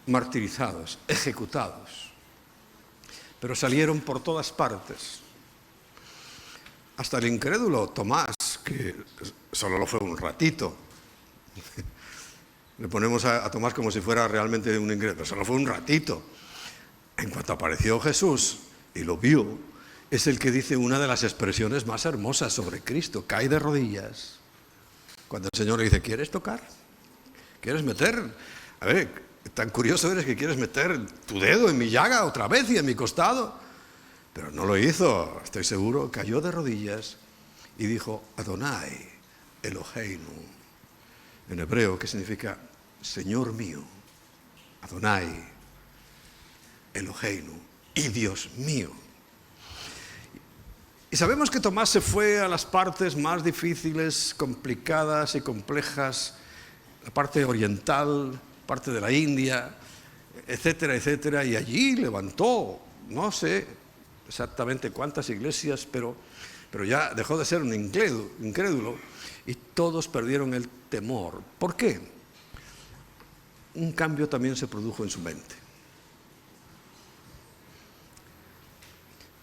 martirizados, ejecutados. Pero salieron por todas partes. Hasta el incrédulo Tomás, que solo lo fue un ratito. Le ponemos a Tomás como si fuera realmente un incrédulo, solo fue un ratito. En cuanto apareció Jesús y lo vio, es el que dice una de las expresiones más hermosas sobre Cristo, cae de rodillas. Cuando el Señor le dice, ¿quieres tocar? ¿Quieres meter? A ver, tan curioso eres que quieres meter tu dedo en mi llaga otra vez y en mi costado. Pero no lo hizo, estoy seguro, cayó de rodillas y dijo, Adonai, Eloheinu. En hebreo, que significa Señor mío, Adonai, Eloheinu, y Dios mío. Y sabemos que Tomás se fue a las partes más difíciles, complicadas y complejas, la parte oriental, parte de la India, etcétera, etcétera, y allí levantó, no sé exactamente cuántas iglesias, pero pero ya dejó de ser un incrédulo y todos perdieron el temor. ¿Por qué? Un cambio también se produjo en su mente.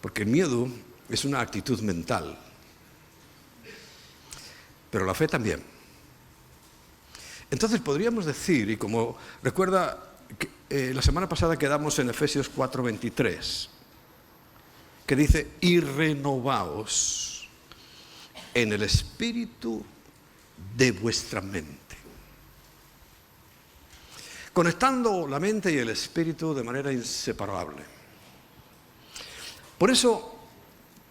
Porque el miedo es una actitud mental, pero la fe también. Entonces podríamos decir, y como recuerda, la semana pasada quedamos en Efesios 4:23, que dice, y renovaos en el espíritu de vuestra mente. Conectando la mente y el espíritu de manera inseparable. Por eso,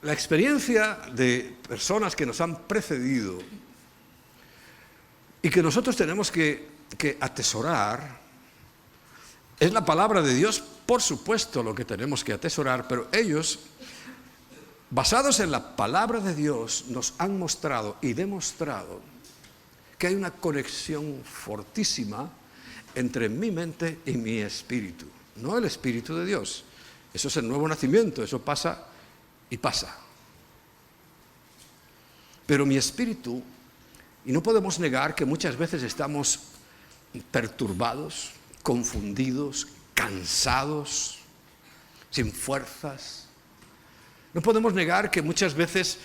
la experiencia de personas que nos han precedido y que nosotros tenemos que atesorar, es la palabra de Dios, por supuesto, lo que tenemos que atesorar, pero ellos, basados en la palabra de Dios, nos han mostrado y demostrado que hay una conexión fortísima entre mi mente y mi espíritu, no el espíritu de Dios. Eso es el nuevo nacimiento, eso pasa y pasa. Pero mi espíritu, y no podemos negar que muchas veces estamos perturbados, confundidos, cansados, sin fuerzas. No podemos negar que muchas veces,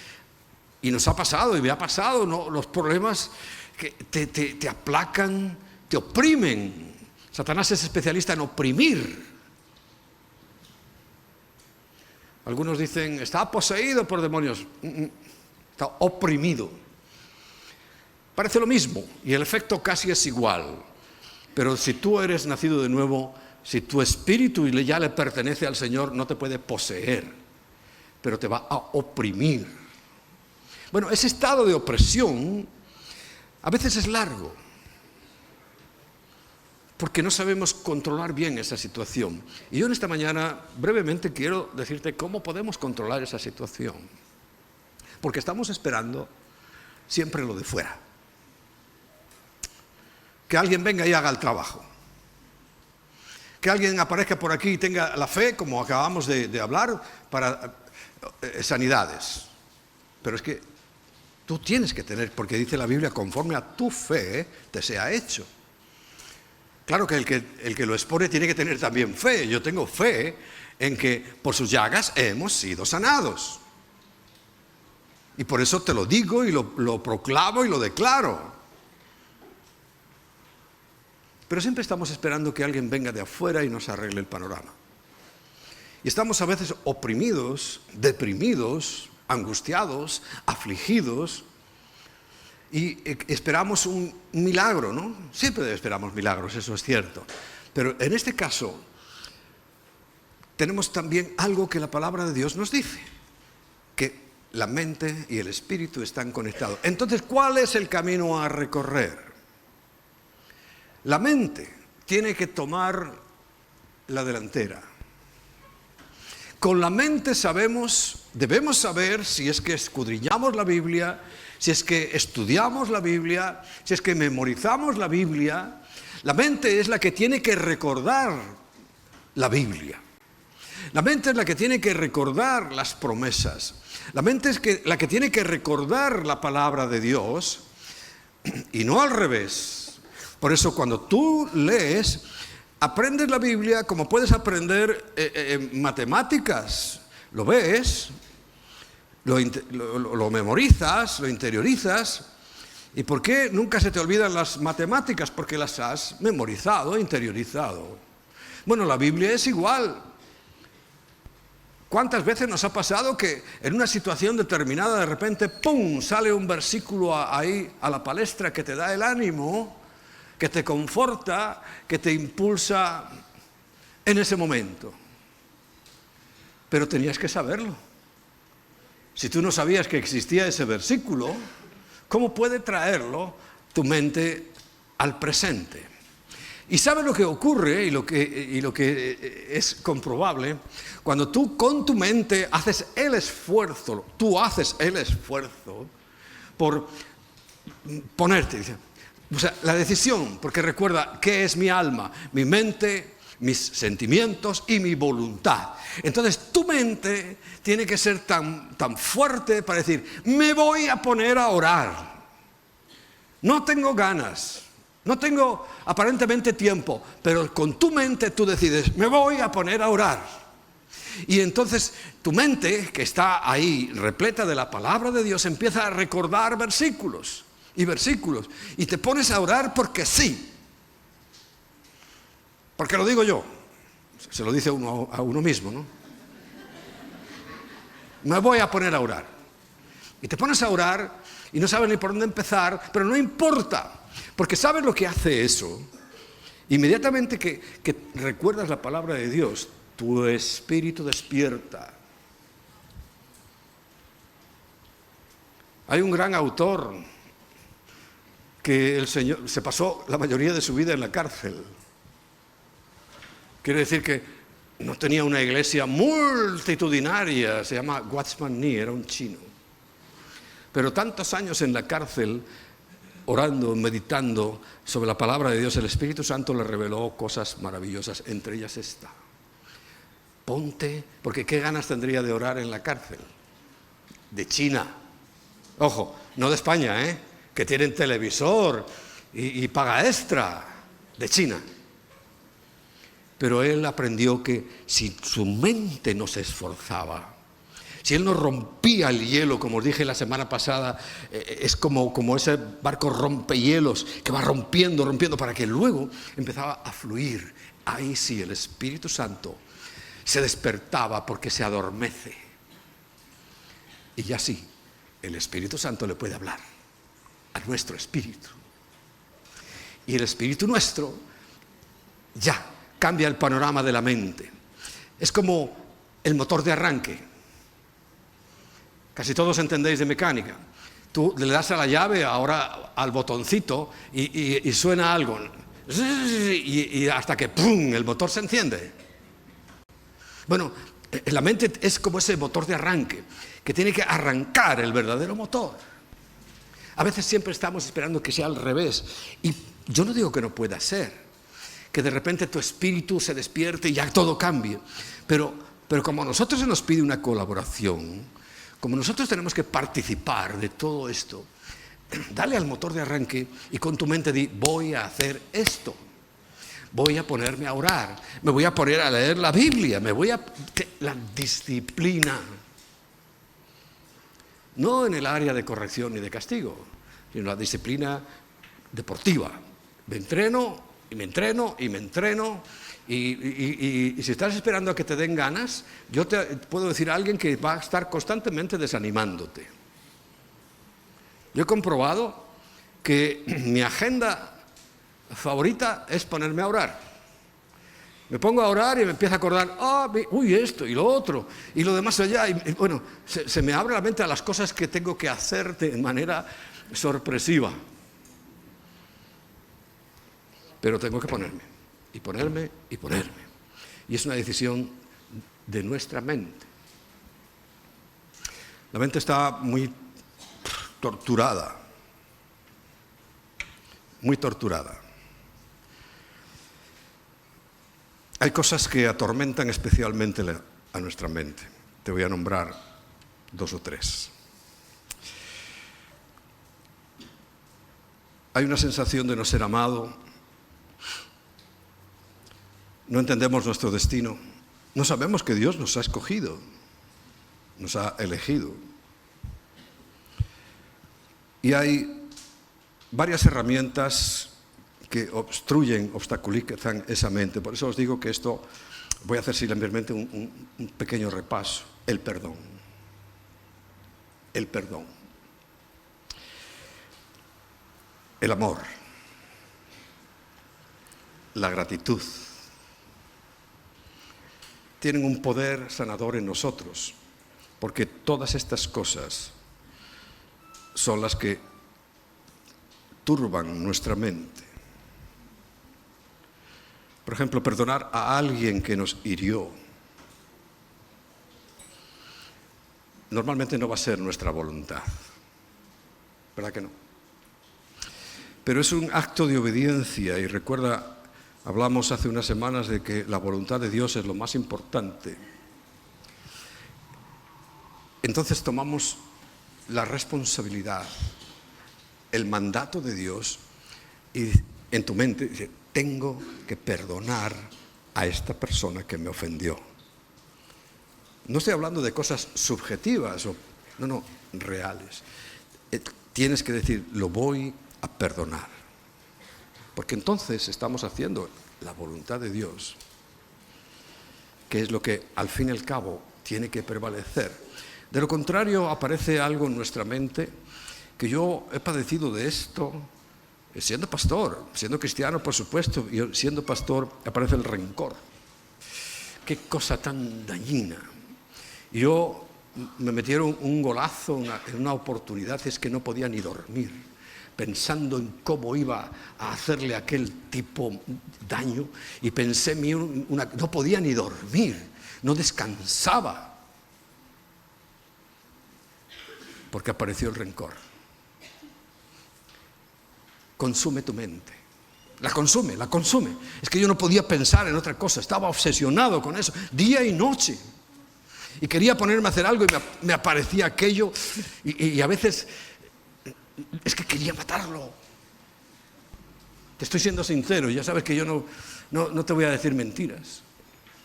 y nos ha pasado y me ha pasado, ¿no?, los problemas que te aplacan, te oprimen. Satanás es especialista en oprimir. Algunos dicen, está poseído por demonios. Está oprimido. Parece lo mismo y el efecto casi es igual. Pero si tú eres nacido de nuevo, si tu espíritu ya le pertenece al Señor, no te puede poseer, pero te va a oprimir. Bueno, ese estado de opresión a veces es largo, porque no sabemos controlar bien esa situación. Y yo en esta mañana brevemente quiero decirte cómo podemos controlar esa situación. Porque estamos esperando siempre lo de fuera. Que alguien venga y haga el trabajo. Que alguien aparezca por aquí y tenga la fe, como acabamos de hablar, para sanidades. Pero es que tú tienes que tener, porque dice la Biblia, conforme a tu fe te sea hecho. Claro que el que lo expone tiene que tener también fe. Yo tengo fe en que por sus llagas hemos sido sanados. Y por eso te lo digo y lo proclamo y lo declaro. Pero siempre estamos esperando que alguien venga de afuera y nos arregle el panorama. Y estamos a veces oprimidos, deprimidos, angustiados, afligidos. Y esperamos un milagro, ¿no? Siempre esperamos milagros, eso es cierto. Pero en este caso, tenemos también algo que la palabra de Dios nos dice, que la mente y el espíritu están conectados. Entonces, ¿cuál es el camino a recorrer? La mente tiene que tomar la delantera. Con la mente debemos saber, si es que escudriñamos la Biblia, si es que estudiamos la Biblia, si es que memorizamos la Biblia, la mente es la que tiene que recordar la Biblia. La mente es la que tiene que recordar las promesas. La mente es la que tiene que recordar la palabra de Dios y no al revés. Por eso cuando tú lees, aprendes la Biblia como puedes aprender matemáticas. Lo ves, lo memorizas, lo interiorizas. ¿Y por qué nunca se te olvidan las matemáticas? Porque las has memorizado, interiorizado. Bueno, la Biblia es igual. ¿Cuántas veces nos ha pasado que en una situación determinada de repente, ¡pum!, sale un versículo ahí a la palestra que te da el ánimo, que te conforta, que te impulsa en ese momento? Pero tenías que saberlo. Si tú no sabías que existía ese versículo, ¿cómo puede traerlo tu mente al presente? Y ¿sabe lo que ocurre y lo que es comprobable? Cuando tú con tu mente haces el esfuerzo, por ponerte, o sea, la decisión, porque recuerda, ¿qué es mi alma? Mi mente, mis sentimientos y mi voluntad. Entonces tu mente tiene que ser tan fuerte para decir, me voy a poner a orar. No tengo ganas, no tengo aparentemente tiempo, pero con tu mente tú decides, me voy a poner a orar. Y entonces tu mente, que está ahí repleta de la palabra de Dios, empieza a recordar versículos y versículos. Y te pones a orar porque sí. Porque lo digo yo. Se lo dice uno a uno mismo, ¿no? Me voy a poner a orar. Y te pones a orar y no sabes ni por dónde empezar, pero no importa. Porque ¿sabes lo que hace eso? Inmediatamente que recuerdas la palabra de Dios, tu espíritu despierta. Hay un gran autor que el Señor se pasó la mayoría de su vida en la cárcel. Quiere decir que no tenía una iglesia multitudinaria, se llama Watchman Nee, era un chino. Pero tantos años en la cárcel, orando, meditando sobre la palabra de Dios, el Espíritu Santo le reveló cosas maravillosas, entre ellas esta. Ponte, porque qué ganas tendría de orar en la cárcel. De China. Ojo, no de España, que tienen televisor y paga extra. De China. Pero él aprendió que si su mente no se esforzaba, si él no rompía el hielo, como os dije la semana pasada, es como ese barco rompehielos que va rompiendo para que luego empezaba a fluir. Ahí sí el Espíritu Santo se despertaba porque se adormece. Y ya sí, el Espíritu Santo le puede hablar a nuestro espíritu. Y el espíritu nuestro ya cambia el panorama de la mente. Es como el motor de arranque. Casi todos entendéis de mecánica. Tú le das a la llave, ahora al botoncito, y suena algo. Y hasta que ¡pum!, el motor se enciende. Bueno, la mente es como ese motor de arranque, que tiene que arrancar el verdadero motor. A veces siempre estamos esperando que sea al revés. Y yo no digo que no pueda ser, que de repente tu espíritu se despierte y ya todo cambie. Pero como a nosotros se nos pide una colaboración, como nosotros tenemos que participar de todo esto, dale al motor de arranque y con tu mente di, voy a hacer esto. Voy a ponerme a orar, me voy a poner a leer la Biblia, la disciplina. No en el área de corrección ni de castigo, sino la disciplina deportiva. Me entreno, y si estás esperando a que te den ganas, yo te puedo decir a alguien que va a estar constantemente desanimándote. Yo he comprobado que mi agenda favorita es ponerme a orar. Me pongo a orar y me empiezo a acordar, esto y lo otro, y lo demás allá. Y bueno, se me abre la mente a las cosas que tengo que hacer de manera sorpresiva. Pero tengo que ponerme. Y es una decisión de nuestra mente. La mente está muy torturada. Muy torturada. Hay cosas que atormentan especialmente a nuestra mente. Te voy a nombrar 2 o 3. Hay una sensación de no ser amado. No entendemos nuestro destino. No sabemos que Dios nos ha escogido, nos ha elegido. Y hay varias herramientas que obstaculizan esa mente. Por eso os digo que esto, voy a hacer simplemente un pequeño repaso. El perdón. El perdón. El amor. La gratitud. Tienen un poder sanador en nosotros, porque todas estas cosas son las que turban nuestra mente. Por ejemplo, perdonar a alguien que nos hirió. Normalmente no va a ser nuestra voluntad, ¿verdad que no? Pero es un acto de obediencia y recuerda Hablamos hace unas semanas de que la voluntad de Dios es lo más importante. Entonces tomamos la responsabilidad, el mandato de Dios, y en tu mente dice, tengo que perdonar a esta persona que me ofendió. No estoy hablando de cosas subjetivas, no, reales. Tienes que decir, lo voy a perdonar. Porque entonces estamos haciendo la voluntad de Dios, que es lo que al fin y al cabo tiene que prevalecer. De lo contrario, aparece algo en nuestra mente, que yo he padecido de esto, siendo pastor, siendo cristiano, por supuesto, y siendo pastor aparece el rencor. Qué cosa tan dañina. Yo me metieron un golazo en una oportunidad, es que no podía ni dormir, pensando en cómo iba a hacerle a aquel tipo daño, y pensé, no podía ni dormir, no descansaba, porque apareció el rencor. Consume tu mente, la consume. Es que yo no podía pensar en otra cosa, estaba obsesionado con eso, día y noche. Y quería ponerme a hacer algo y me aparecía aquello, y a veces es que quería matarlo. Te estoy siendo sincero, ya sabes que yo no te voy a decir mentiras.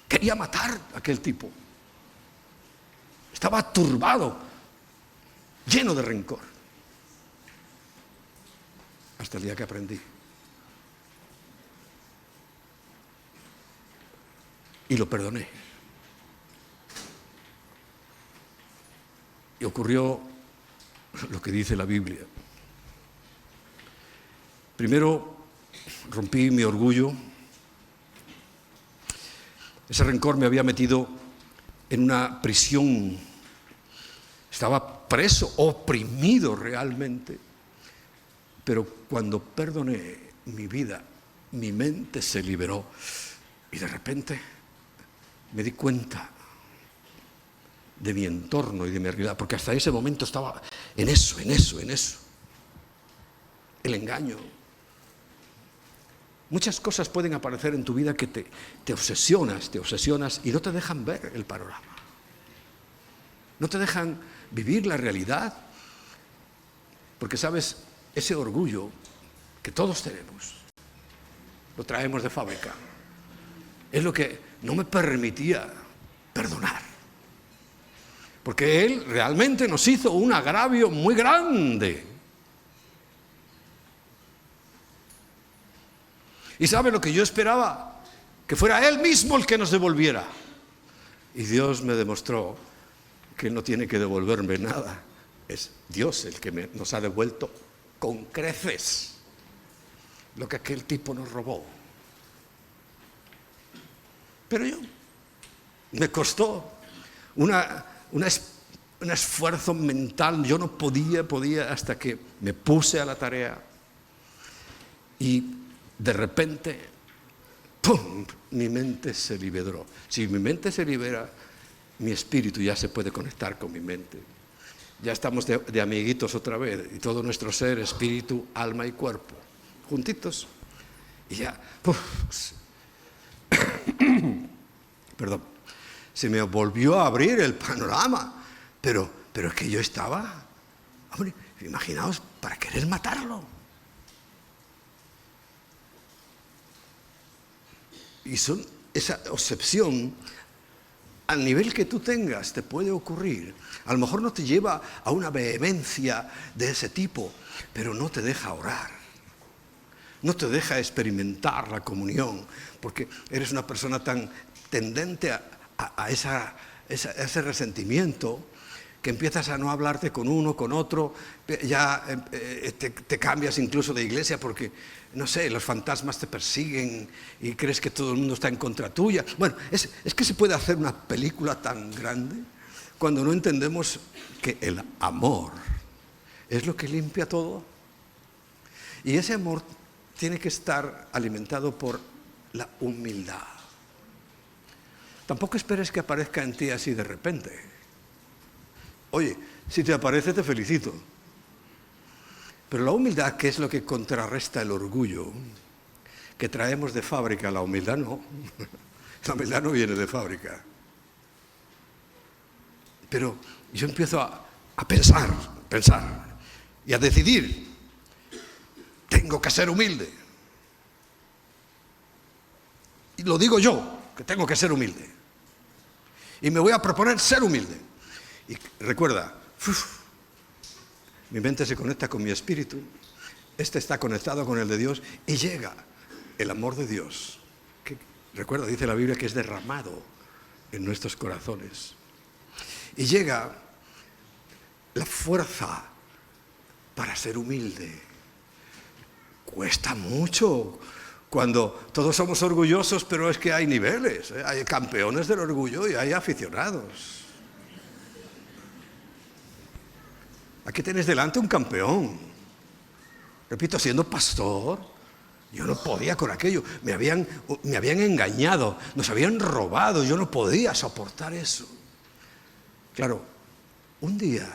Quería matar a aquel tipo. Estaba turbado, lleno de rencor. Hasta el día que aprendí. Y lo perdoné. Y ocurrió lo que dice la Biblia. Primero rompí mi orgullo. Ese rencor me había metido en una prisión. Estaba preso, oprimido realmente. Pero cuando perdoné, mi vida, mi mente se liberó. Y de repente me di cuenta de mi entorno y de mi realidad, porque hasta ese momento estaba en eso. El engaño. Muchas cosas pueden aparecer en tu vida que te obsesionas y no te dejan ver el panorama. No te dejan vivir la realidad. Porque, ¿sabes? Ese orgullo que todos tenemos, lo traemos de fábrica. Es lo que no me permitía perdonar. Porque Él realmente nos hizo un agravio muy grande. ¿Y sabe lo que yo esperaba? Que fuera Él mismo el que nos devolviera. Y Dios me demostró que Él no tiene que devolverme nada. Es Dios el que nos ha devuelto con creces lo que aquel tipo nos robó. Pero me costó un esfuerzo mental. Yo no podía hasta que me puse a la tarea y de repente, ¡pum!, mi mente se liberó. Si mi mente se libera, mi espíritu ya se puede conectar con mi mente. Ya estamos de amiguitos otra vez, y todo nuestro ser, espíritu, alma y cuerpo, juntitos. Y ya, perdón, se me volvió a abrir el panorama, pero es que yo estaba, hombre, imaginaos, para querer matarlo. Y esa obsesión, al nivel que tú tengas, te puede ocurrir. A lo mejor no te lleva a una vehemencia de ese tipo, pero no te deja orar. No te deja experimentar la comunión, porque eres una persona tan tendente a ese resentimiento, que empiezas a no hablarte con uno, con otro, ya te cambias incluso de iglesia porque, no sé, los fantasmas te persiguen y crees que todo el mundo está en contra tuya. Bueno, es que se puede hacer una película tan grande cuando no entendemos que el amor es lo que limpia todo. Y ese amor tiene que estar alimentado por la humildad. Tampoco esperes que aparezca en ti así de repente. Oye, si te aparece, te felicito. Pero la humildad, que es lo que contrarresta el orgullo, que traemos de fábrica. La humildad no. La humildad no viene de fábrica. Pero yo empiezo a pensar y a decidir. Tengo que ser humilde. Y lo digo yo, que tengo que ser humilde. Y me voy a proponer ser humilde. Y recuerda, mi mente se conecta con mi espíritu. Este está conectado con el de Dios y llega el amor de Dios. Que, recuerda, dice la Biblia que es derramado en nuestros corazones. Y llega la fuerza para ser humilde. Cuesta mucho cuando todos somos orgullosos, pero es que hay niveles, ¿eh? Hay campeones del orgullo y hay aficionados. Aquí tienes delante un campeón. Repito, siendo pastor, yo no podía con aquello. Me habían engañado, nos habían robado, yo no podía soportar eso. Claro, un día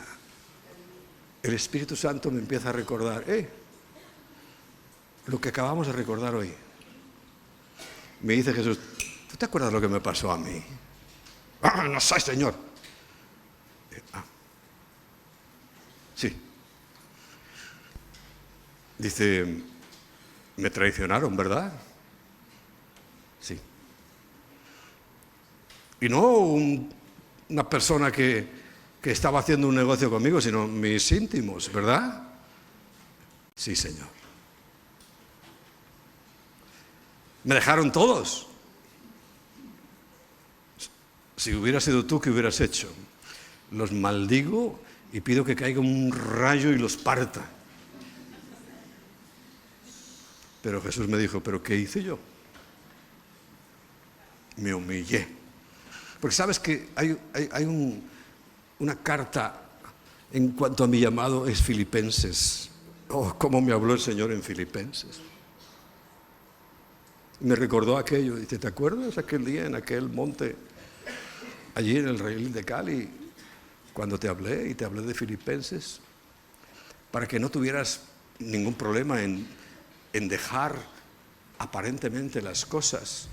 el Espíritu Santo me empieza a recordar, lo que acabamos de recordar hoy. Me dice Jesús, ¿tú te acuerdas lo que me pasó a mí? No sé, Señor. Sí. Dice, me traicionaron, ¿verdad? Sí. Y no una persona que estaba haciendo un negocio conmigo, sino mis íntimos, ¿verdad? Sí, Señor. Me dejaron todos. Si hubiera sido tú, ¿qué hubieras hecho? Los maldigo y pido que caiga un rayo y los parta. Pero Jesús me dijo, ¿pero qué hice yo? Me humillé. Porque sabes que hay una carta en cuanto a mi llamado, es Filipenses. Oh, cómo me habló el Señor en Filipenses. Me recordó aquello, dice, ¿te acuerdas aquel día en aquel monte, allí en el Rail de Cali, cuando te hablé y te hablé de Filipenses? Para que no tuvieras ningún problema en dejar aparentemente las cosas.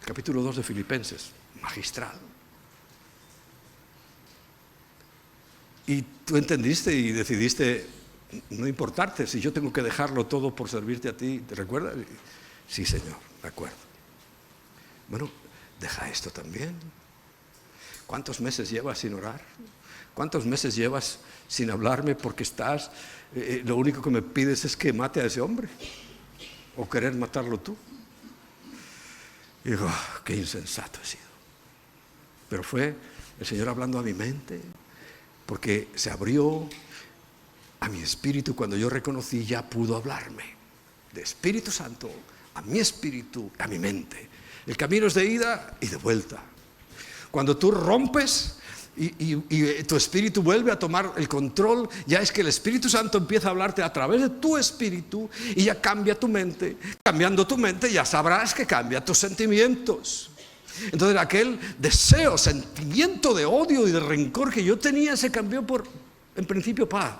Capítulo 2 de Filipenses, magistral. Y tú entendiste y decidiste no importarte, si yo tengo que dejarlo todo por servirte a ti, ¿te recuerdas? Sí, Señor, de acuerdo. Bueno, deja esto también. ¿Cuántos meses llevas sin orar? ¿Cuántos meses llevas sin hablarme porque estás, lo único que me pides es que mate a ese hombre? ¿O querer matarlo tú? Y digo, qué insensato he sido. Pero fue el Señor hablando a mi mente, porque se abrió a mi espíritu cuando yo reconocí, ya pudo hablarme. De Espíritu Santo a mi espíritu, a mi mente. El camino es de ida y de vuelta. Cuando tú rompes y tu espíritu vuelve a tomar el control, ya es que el Espíritu Santo empieza a hablarte a través de tu espíritu y ya cambia tu mente. Cambiando tu mente ya sabrás que cambia tus sentimientos. Entonces aquel deseo, sentimiento de odio y de rencor que yo tenía se cambió por, en principio, paz.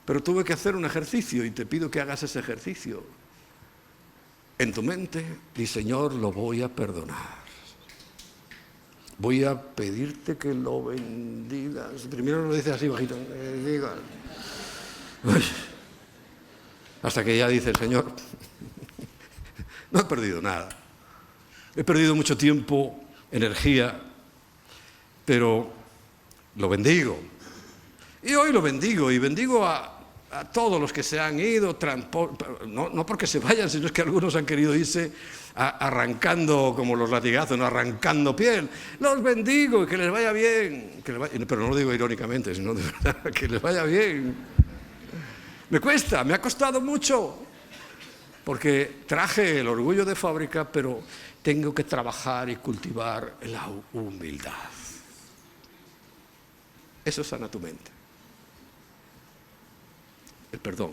Pero tuve que hacer un ejercicio y te pido que hagas ese ejercicio en tu mente y, Señor, lo voy a perdonar. Voy a pedirte que lo bendigas. Primero lo dices así bajito, bendigas. Hasta que ya dice el Señor, no he perdido nada. He perdido mucho tiempo, energía, pero lo bendigo. Y hoy lo bendigo, y bendigo a todos los que se han ido, no porque se vayan, sino es que algunos han querido irse arrancando como los latigazos, no arrancando piel. Los bendigo y que les vaya bien. Pero no lo digo irónicamente, sino de verdad, que les vaya bien. Me ha costado mucho, porque traje el orgullo de fábrica, pero tengo que trabajar y cultivar la humildad. Eso sana tu mente. El perdón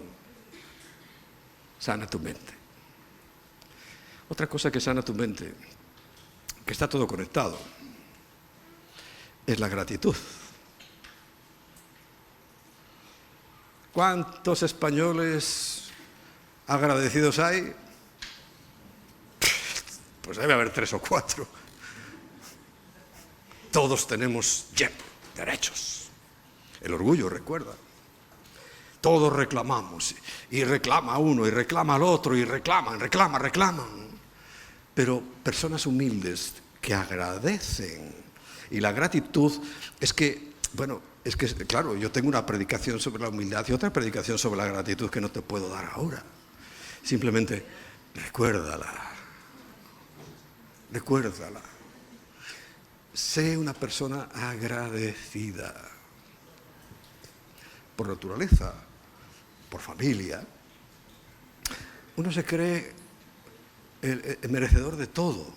sana tu mente. Otra cosa que sana tu mente, que está todo conectado, es la gratitud. ¿Cuántos españoles agradecidos hay? Pues debe haber 3 o 4. Todos tenemos derechos. El orgullo, recuerda. Todos reclamamos, y reclama uno, y reclama al otro, y reclaman. Pero personas humildes que agradecen. Y la gratitud es que, claro, yo tengo una predicación sobre la humildad y otra predicación sobre la gratitud que no te puedo dar ahora. Simplemente recuérdala. Sé una persona agradecida. Por naturaleza, por familia. Uno se cree el merecedor de todo.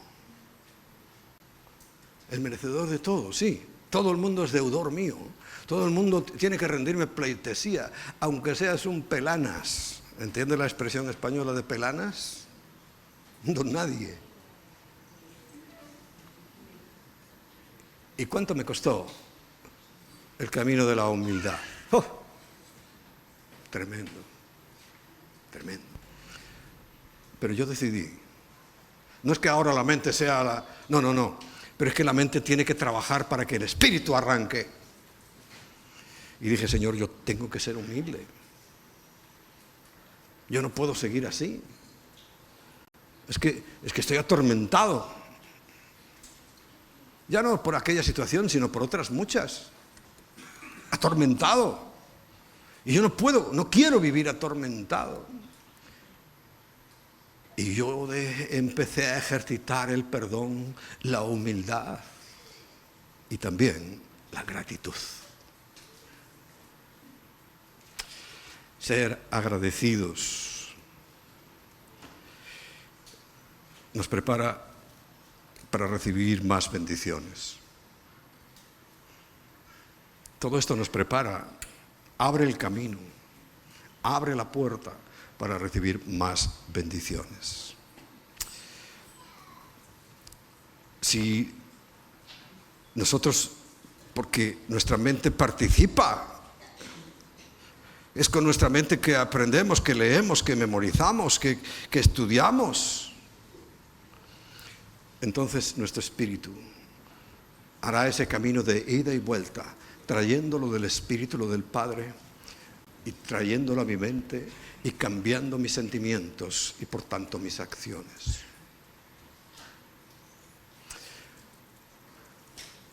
El merecedor de todo, sí. Todo el mundo es deudor mío. Todo el mundo tiene que rendirme pleitesía, aunque seas un pelanas. ¿Entiendes la expresión española de pelanas? Don nadie. ¿Y cuánto me costó el camino de la humildad? ¡Oh! Tremendo. Pero yo decidí. No es que ahora la mente sea la... No. Pero es que la mente tiene que trabajar para que el espíritu arranque. Y dije, Señor, yo tengo que ser humilde. Yo no puedo seguir así. Es que estoy atormentado. Ya no por aquella situación, sino por otras muchas. Atormentado. Y yo no quiero vivir atormentado. Y yo empecé a ejercitar el perdón, la humildad y también la gratitud. Ser agradecidos nos prepara para recibir más bendiciones. Todo esto nos prepara, abre el camino, abre la puerta para recibir más bendiciones. Si nosotros, porque nuestra mente participa, es con nuestra mente que aprendemos, que leemos, que memorizamos, que estudiamos, entonces nuestro espíritu hará ese camino de ida y vuelta, trayéndolo del Espíritu, lo del Padre, y trayéndolo a mi mente y cambiando mis sentimientos y por tanto mis acciones.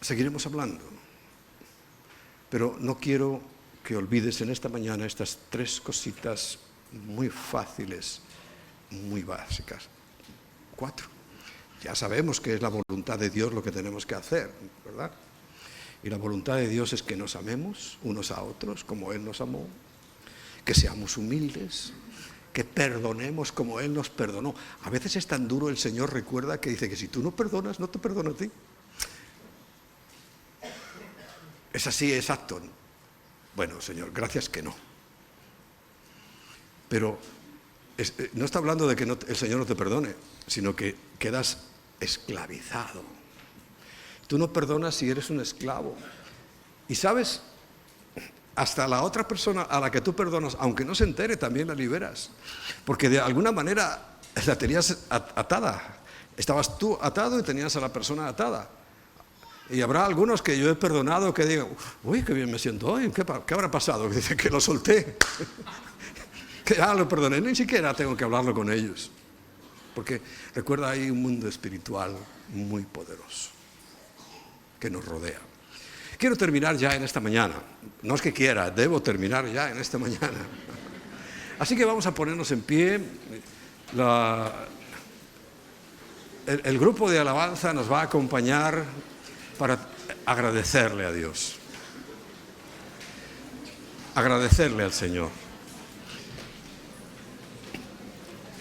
Seguiremos hablando, pero no quiero que olvides en esta mañana estas 3 cositas muy fáciles, muy básicas. 4. Ya sabemos que es la voluntad de Dios lo que tenemos que hacer, ¿verdad? Y la voluntad de Dios es que nos amemos unos a otros como Él nos amó, que seamos humildes, que perdonemos como Él nos perdonó. A veces es tan duro, el Señor recuerda que dice que si tú no perdonas, no te perdono a ti. ¿Es así exacto? Bueno, Señor, gracias que no. Pero no está hablando de que el Señor no te perdone, sino que quedas esclavizado. Tú no perdonas si eres un esclavo. Y sabes, hasta la otra persona a la que tú perdonas, aunque no se entere, también la liberas. Porque de alguna manera la tenías atada. Estabas tú atado y tenías a la persona atada. Y habrá algunos que yo he perdonado que digan, uy, qué bien me siento hoy, ¿qué habrá pasado? Que dicen que lo solté, que ya lo perdoné, ni siquiera tengo que hablarlo con ellos. Porque recuerda, hay un mundo espiritual muy poderoso que nos rodea. Quiero terminar ya en esta mañana. No es que quiera, debo terminar ya en esta mañana. Así que vamos a ponernos en pie. El grupo de alabanza nos va a acompañar para agradecerle a Dios. Agradecerle al Señor.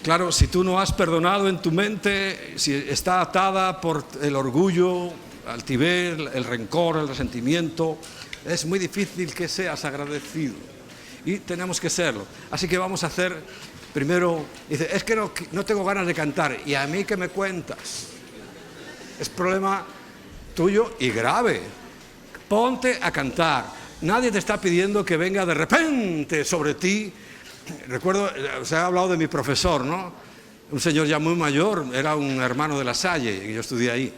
Claro, si tú no has perdonado en tu mente, si está atada por el orgullo, altivez, el rencor, el resentimiento, es muy difícil que seas agradecido. Y tenemos que serlo. Así que vamos a hacer, primero, dice, es que no tengo ganas de cantar. ¿Y a mí qué me cuentas? Es problema tuyo y grave. Ponte a cantar. Nadie te está pidiendo que venga de repente sobre ti recuerdo, os he hablado de mi profesor, ¿no? Un señor ya muy mayor, era un hermano de La Salle, y yo estudié ahí,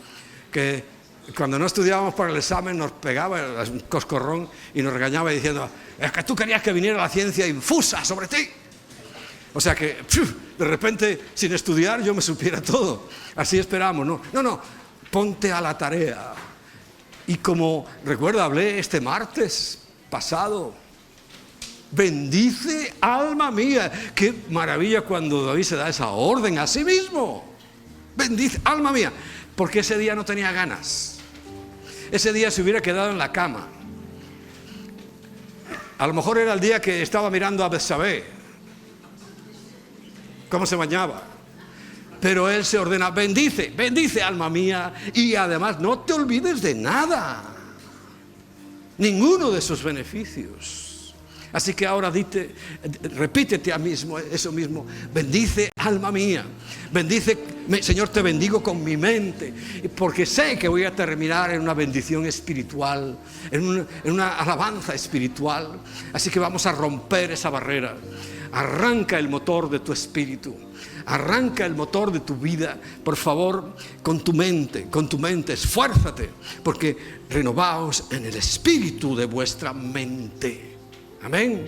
que cuando no estudiábamos para el examen nos pegaba un coscorrón y nos regañaba diciendo: es que tú querías que viniera la ciencia infusa sobre ti. O sea que de repente, sin estudiar, yo me supiera todo. Así esperamos, ¿no? No, ponte a la tarea. Y como recuerda, hablé este martes pasado: bendice, alma mía. Qué maravilla cuando David se da esa orden a sí mismo. Bendice, alma mía. Porque ese día no tenía ganas. Ese día se hubiera quedado en la cama. A lo mejor era el día que estaba mirando a Betsabé, cómo se bañaba. Pero él se ordena: bendice, bendice, alma mía. Y además no te olvides de nada, ninguno de esos beneficios. Así que ahora repítete a mismo eso mismo: bendice, alma mía. Bendice, Señor, te bendigo con mi mente, porque sé que voy a terminar en una bendición espiritual, en una alabanza espiritual. Así que vamos a romper esa barrera. Arranca el motor de tu espíritu, arranca el motor de tu vida, por favor, con tu mente, esfuérzate, porque renovaos en el espíritu de vuestra mente. Amén.